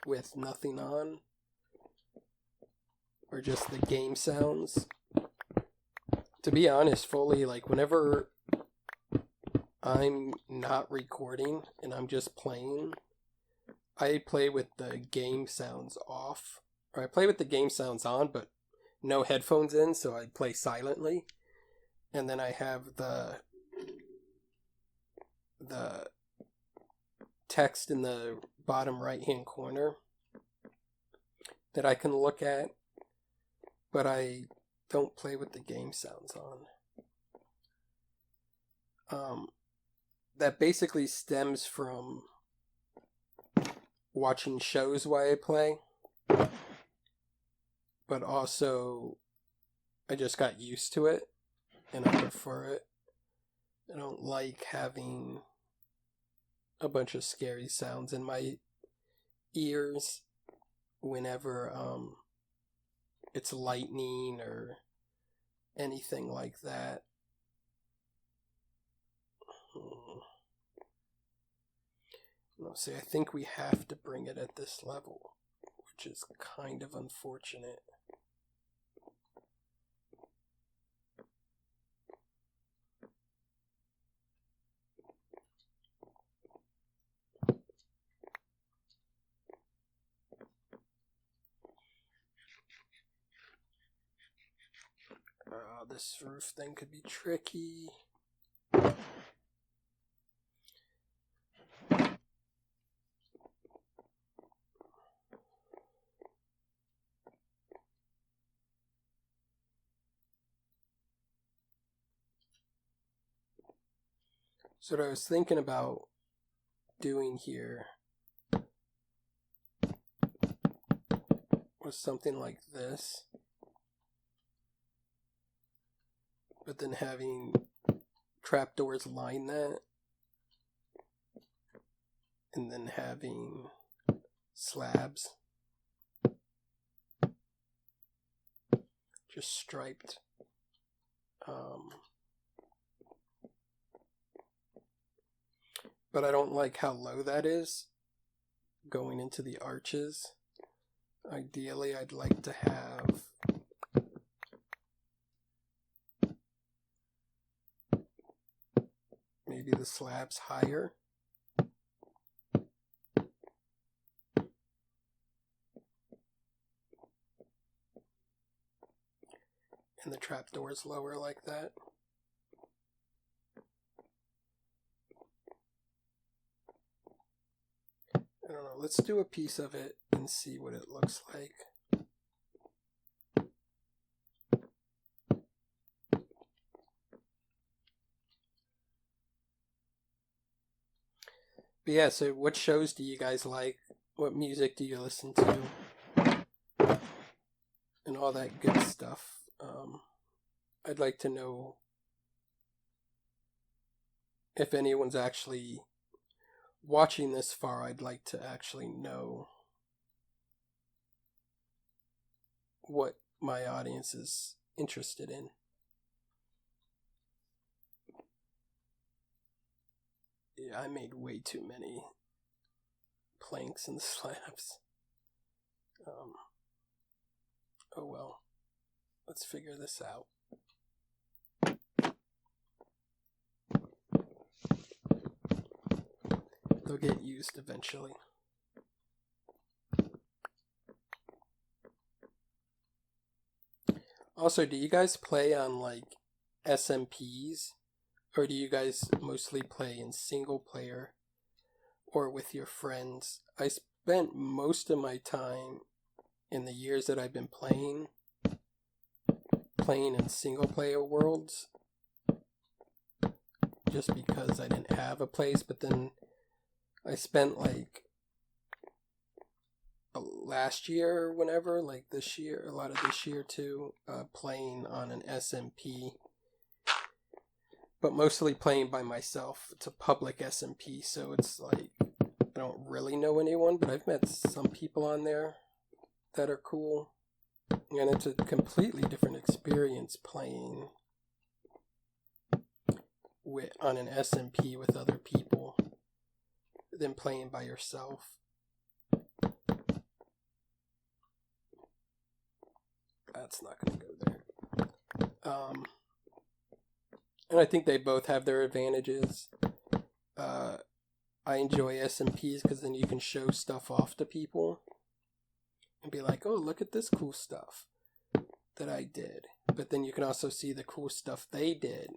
with nothing on? Or just the game sounds? To be honest, fully, like whenever I'm not recording and I'm just playing, I play with the game sounds off. Or I play with the game sounds on, but no headphones in, so I play silently. And then I have the text in the bottom right-hand corner that I can look at, but I don't play with the game sounds on. That basically stems from watching shows while I play, but also I just got used to it and I prefer it. I don't like having a bunch of scary sounds in my ears whenever it's lightning or anything like that. No, see, I think we have to bring it at this level, which is kind of unfortunate. this roof thing could be tricky. So what I was thinking about doing here was something like this, but then having trapdoors line that, and then having slabs just striped. But I don't like how low that is going into the arches. Ideally, I'd like to have maybe the slabs higher. And the trapdoors lower like that. I don't know, let's do a piece of it and see what it looks like. But yeah, so what shows do you guys like? What music do you listen to? And all that good stuff. I'd like to know if anyone's actually watching this far. I'd like to actually know what my audience is interested in. Yeah, I made way too many planks and slabs. Oh well, let's figure this out. They'll get used eventually. Also, do you guys play on like SMPs? Or do you guys mostly play in single player or with your friends? I spent most of my time in the years that I've been playing in single player worlds, just because I didn't have a place. But then I spent like last year or whenever, like this year, a lot of this year too, playing on an SMP, but mostly playing by myself. It's a public SMP, so it's like I don't really know anyone, but I've met some people on there that are cool, and it's a completely different experience playing on an SMP with other people than playing by yourself. That's not going to go there. And I think they both have their advantages. I enjoy SMPs because then you can show stuff off to people and be like, oh, look at this cool stuff that I did. But then you can also see the cool stuff they did,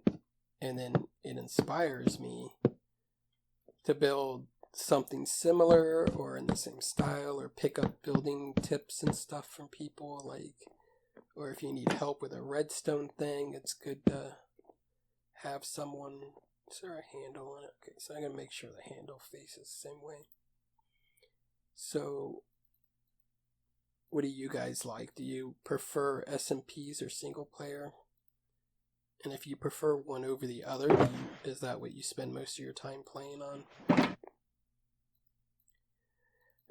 and then it inspires me to build something similar or in the same style, or pick up building tips and stuff from people, like, or if you need help with a redstone thing, it's good to have someone. Is there a handle on it? Okay, so I'm going to make sure the handle faces the same way. So, what do you guys like? Do you prefer SMPs or single player? And if you prefer one over the other, is that what you spend most of your time playing on?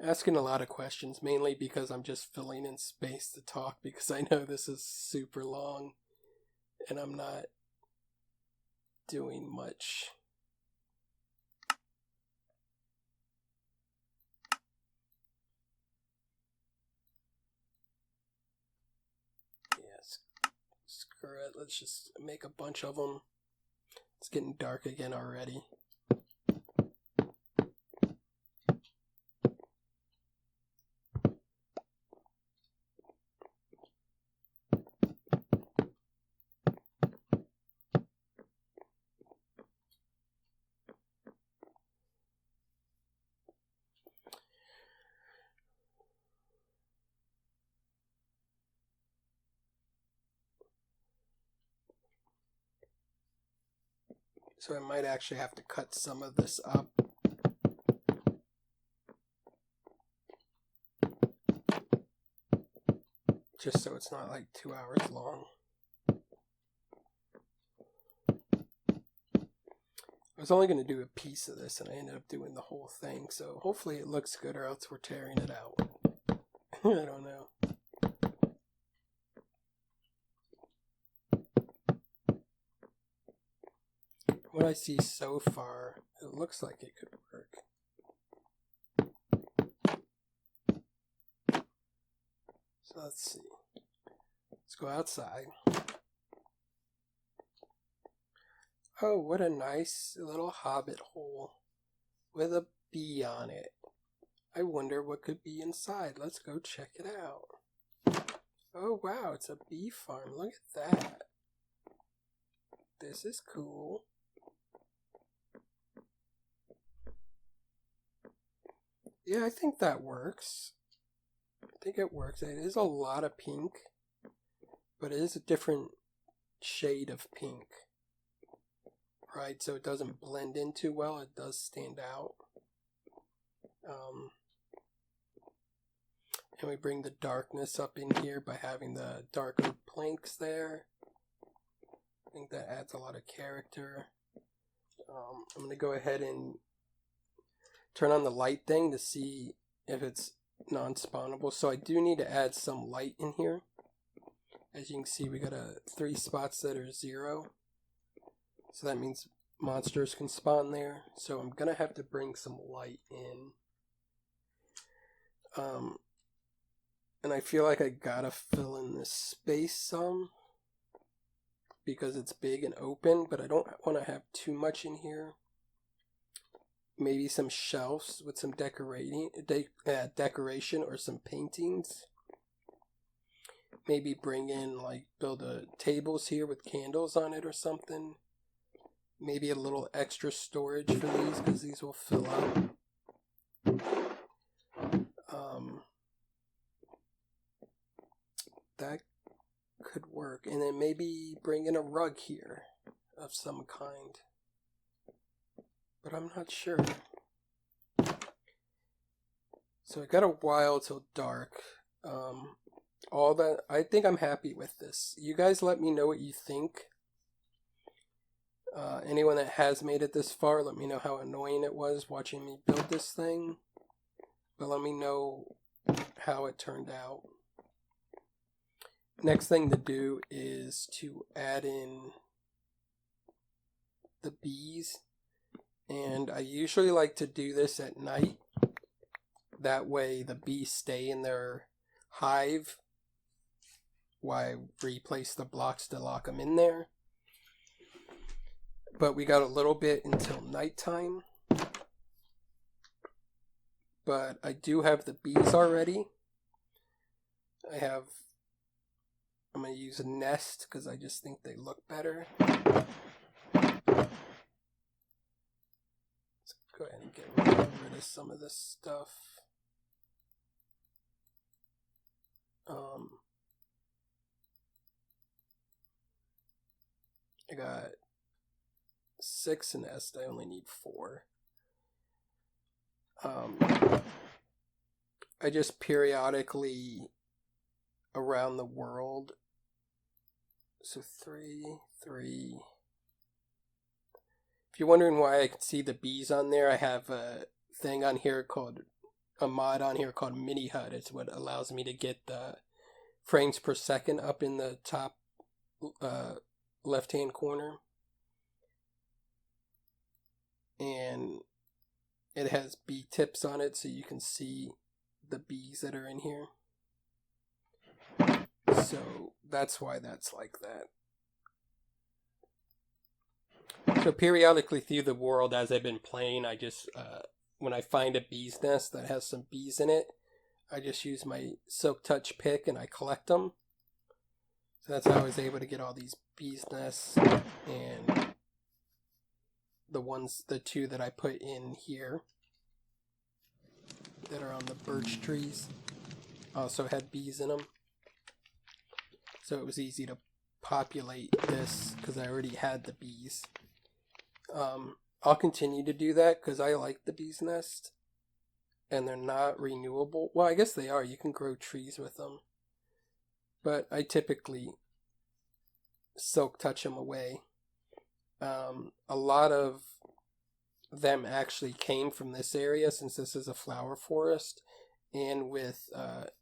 Asking a lot of questions, mainly because I'm just filling in space to talk, because I know this is super long and I'm not doing much. Yes, screw it. Let's just make a bunch of them. It's getting dark again already. So I might actually have to cut some of this up. Just so it's not like 2 hours long. I was only going to do a piece of this and I ended up doing the whole thing. So hopefully it looks good or else we're tearing it out. I don't know. What I see so far, it looks like it could work. So let's see. Let's go outside. Oh, what a nice little hobbit hole with a bee on it. I wonder what could be inside. Let's go check it out. Oh wow, it's a bee farm. Look at that. This is cool. Yeah, I think that works. I think it works. It is a lot of pink, but it is a different shade of pink. Right, so it doesn't blend in too well. It does stand out. And we bring the darkness up in here by having the darker planks there. I think that adds a lot of character. I'm going to go ahead and turn on the light thing to see if it's non-spawnable. So I do need to add some light in here. As you can see, we got 3 spots that are 0. So that means monsters can spawn there. So I'm going to have to bring some light in. And I feel like I gotta fill in this space some. Because it's big and open, but I don't want to have too much in here. Maybe some shelves with some decoration or some paintings. Maybe bring in, like, build tables here with candles on it or something. Maybe a little extra storage for these, because these will fill up. That could work. And then maybe bring in a rug here of some kind. But I'm not sure. So I got a while till dark. All that, I think I'm happy with this. You guys let me know what you think. Anyone that has made it this far, let me know how annoying it was watching me build this thing. But let me know how it turned out. Next thing to do is to add in the bees. And I usually like to do this at night. That way the bees stay in their hive while I replace the blocks to lock them in there. But we got a little bit until nighttime. But I do have the bees already. I'm going to use a nest because I just think they look better. Let's go ahead and get rid of some of this stuff. I got 6 nests. I only need 4. I just periodically around the world. So 3. If you're wondering why I can see the bees on there, I have a thing on here called, a mod on here called Mini HUD. It's what allows me to get the frames per second up in the top left-hand corner. And it has bee tips on it so you can see the bees that are in here. So that's why that's like that. So periodically through the world as I've been playing, I just, when I find a bee's nest that has some bees in it, I just use my Silk Touch pick and I collect them. So that's how I was able to get all these bees nests, and the 2 that I put in here that are on the birch trees also had bees in them. So it was easy to populate this because I already had the bees. I'll continue to do that because I like the bee's nest, and they're not renewable. Well, I guess they are. You can grow trees with them, but I typically silk touch them away. A lot of them actually came from this area since this is a flower forest, and with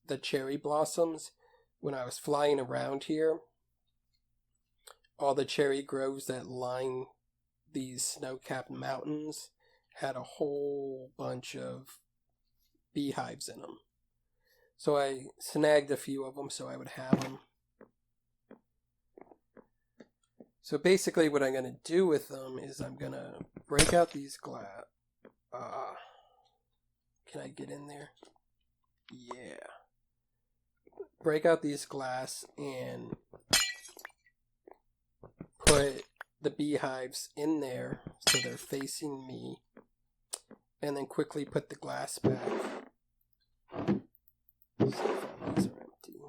the cherry blossoms, when I was flying around here, all the cherry groves that line these snow-capped mountains had a whole bunch of beehives in them. So I snagged a few of them so I would have them. So basically what I'm going to do with them is I'm going to break out these glass. Can I get in there? Yeah. Break out these glass and put the beehives in there so they're facing me, and then quickly put the glass back. See if all these are empty.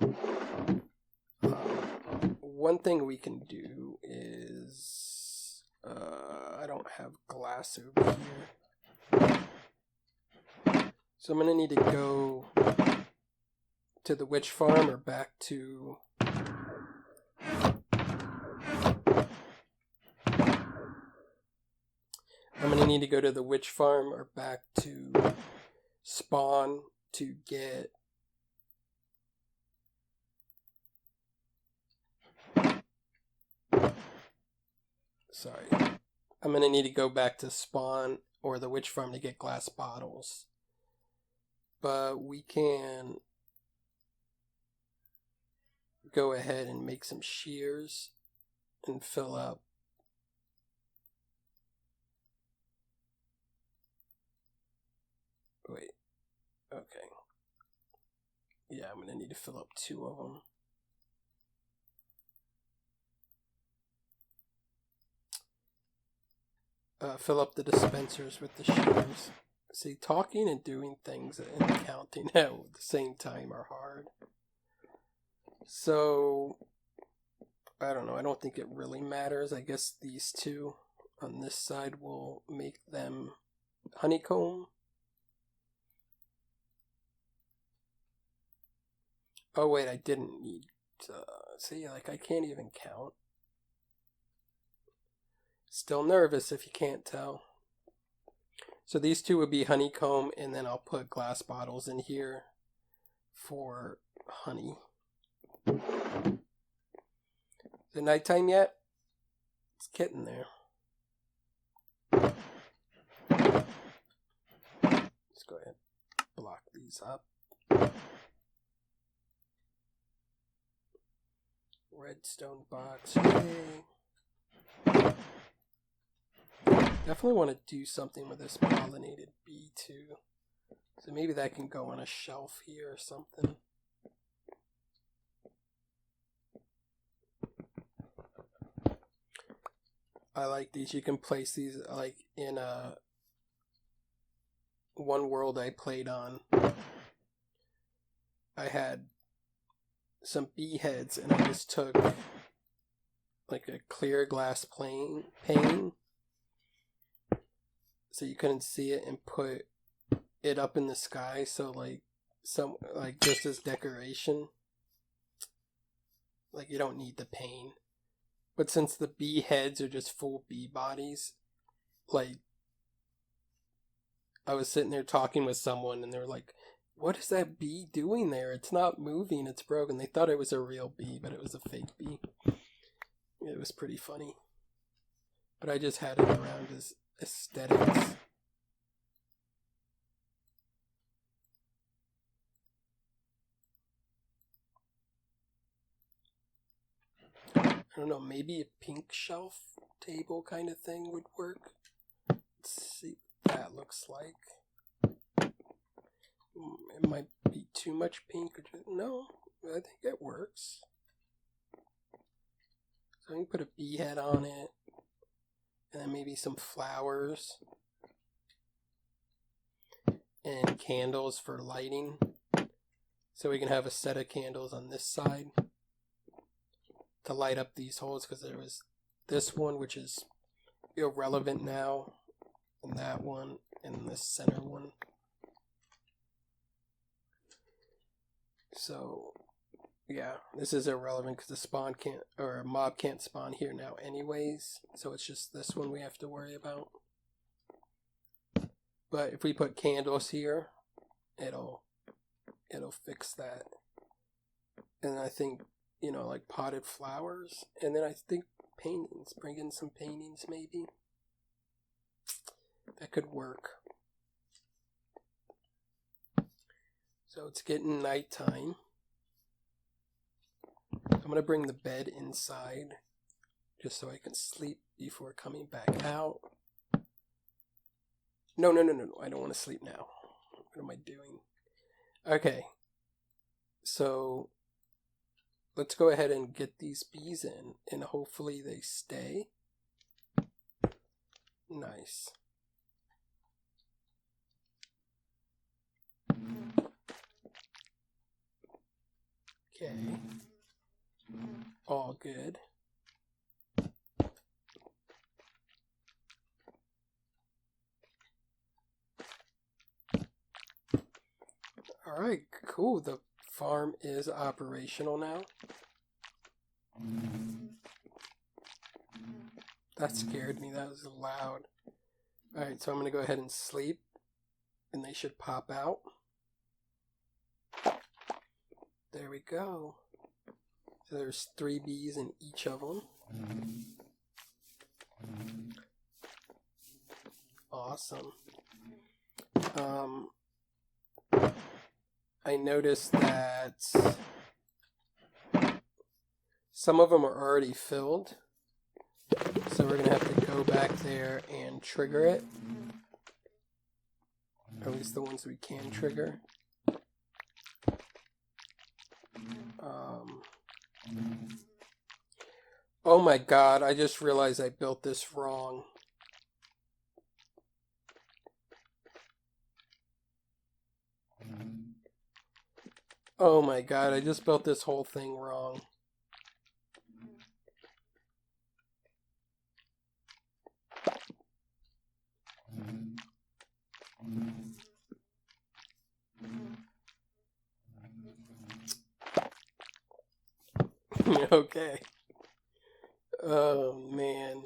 One thing we can do is I don't have glass over here, so I'm gonna need to go to the witch farm or back to spawn to get I'm going to need to go back to spawn or the witch farm to get glass bottles. But we can go ahead and make some shears and fill up. Wait. Okay. Yeah, I'm going to need to fill up 2 of them. Fill up the dispensers with the shears. See, talking and doing things and counting at the same time are hard. So, I don't know. I don't think it really matters. I guess these 2 on this side will make them honeycomb. Oh, wait, I didn't need to. See, like, I can't even count. Still nervous if you can't tell. So these 2 would be honeycomb, and then I'll put glass bottles in here for honey. Is it nighttime yet? It's getting there. Let's go ahead and block these up. Redstone box. Yay. Definitely want to do something with this pollinated bee too. So maybe that can go on a shelf here or something. I like these. You can place these like in one world I played on. I had some bee heads and I just took like a clear glass pane so you couldn't see it, and put it up in the sky, so like just as decoration. Like you don't need the pane. But since the bee heads are just full bee bodies, like I was sitting there talking with someone and they were like, "What is that bee doing there? It's not moving, it's broken." They thought it was a real bee, but it was a fake bee. It was pretty funny. But I just had it around as aesthetics. I don't know, maybe a pink shelf table kind of thing would work. Let's see what that looks like. It might be too much pink. No, I think it works. So I can put a bee head on it. And then maybe some flowers. And candles for lighting. So we can have a set of candles on this side to light up these holes, because there was this one which is irrelevant now. And that one, and this center one. So, yeah, this is irrelevant because the spawn can't, or a mob can't spawn here now anyways. So it's just this one we have to worry about. But if we put candles here, it'll fix that. And I think, you know, like potted flowers. And then I think paintings. Bring in some paintings maybe. That could work. So it's getting nighttime. I'm going to bring the bed inside just so I can sleep before coming back out. No. I don't want to sleep now. What am I doing? Okay. So let's go ahead and get these bees in and hopefully they stay. Nice. Okay. All good. Alright, cool. The farm is operational now. That scared me. That was loud. Alright, so I'm going to go ahead and sleep. And they should pop out. There we go. So there's 3 bees in each of them. Awesome. I noticed that some of them are already filled. So we're going to have to go back there and trigger it. Or at least the ones we can trigger. Oh my god, I just realized I built this wrong. Oh my god, I just built this whole thing wrong. Okay. Oh man.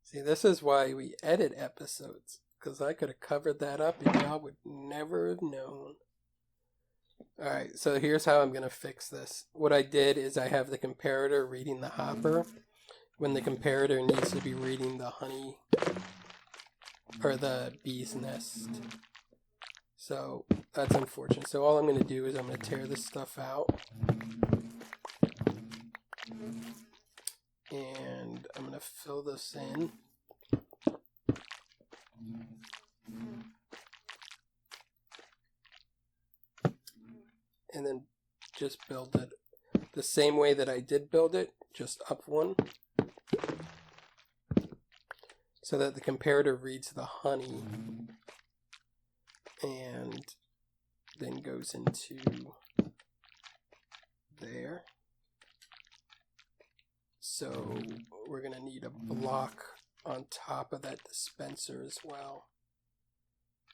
See, this is why we edit episodes. Because I could have covered that up and y'all would never have known. Alright, so here's how I'm going to fix this. What I did is I have the comparator reading the hopper when the comparator needs to be reading the honey or the bee's nest. So that's unfortunate. So all I'm going to do is I'm going to tear this stuff out. And I'm going to fill this in. And then just build it the same way that I did build it, just up one. So that the comparator reads the honey and then goes into there. So we're going to need a block on top of that dispenser as well.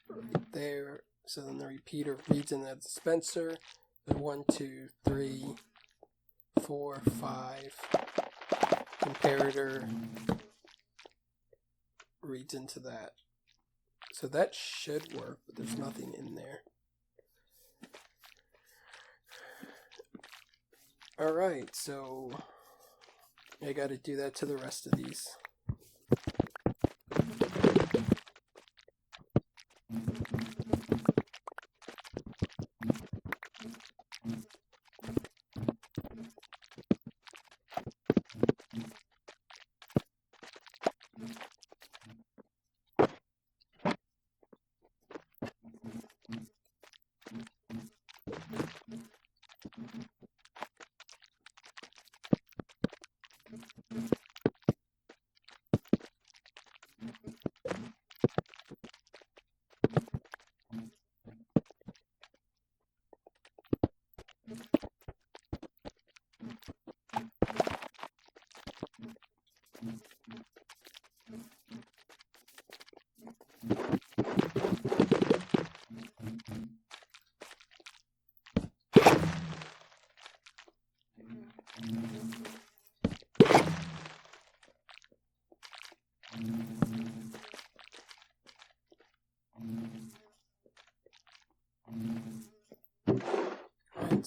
Right there. So then the repeater reads in that dispenser. 1, 2, 3, 4, 5. Comparator reads into that. So that should work, but there's nothing in there. Alright, so I gotta do that to the rest of these.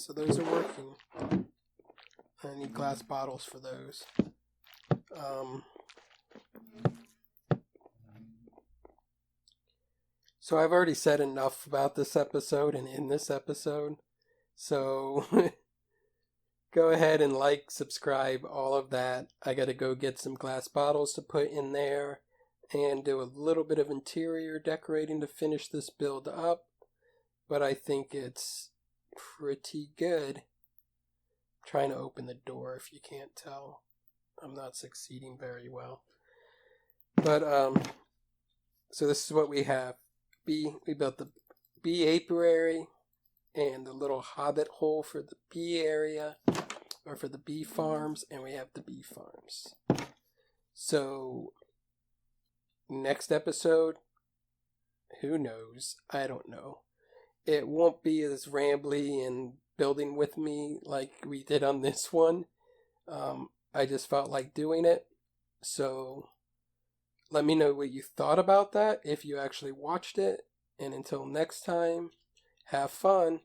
so those are working. I need glass bottles for those. So I've already said enough about this episode and in this episode. So go ahead and like, subscribe, all of that. I gotta go get some glass bottles to put in there and do a little bit of interior decorating to finish this build up. But I think it's pretty good. I'm trying to open the door if you can't tell. I'm not succeeding very well. But, so this is what we have. We built the bee apiary and the little hobbit hole for the bee area, or for the bee farms, and we have the bee farms. So, next episode, who knows? I don't know. It won't be as rambly and building with me like we did on this one. I just felt like doing it. So let me know what you thought about that if you actually watched it. And until next time, have fun.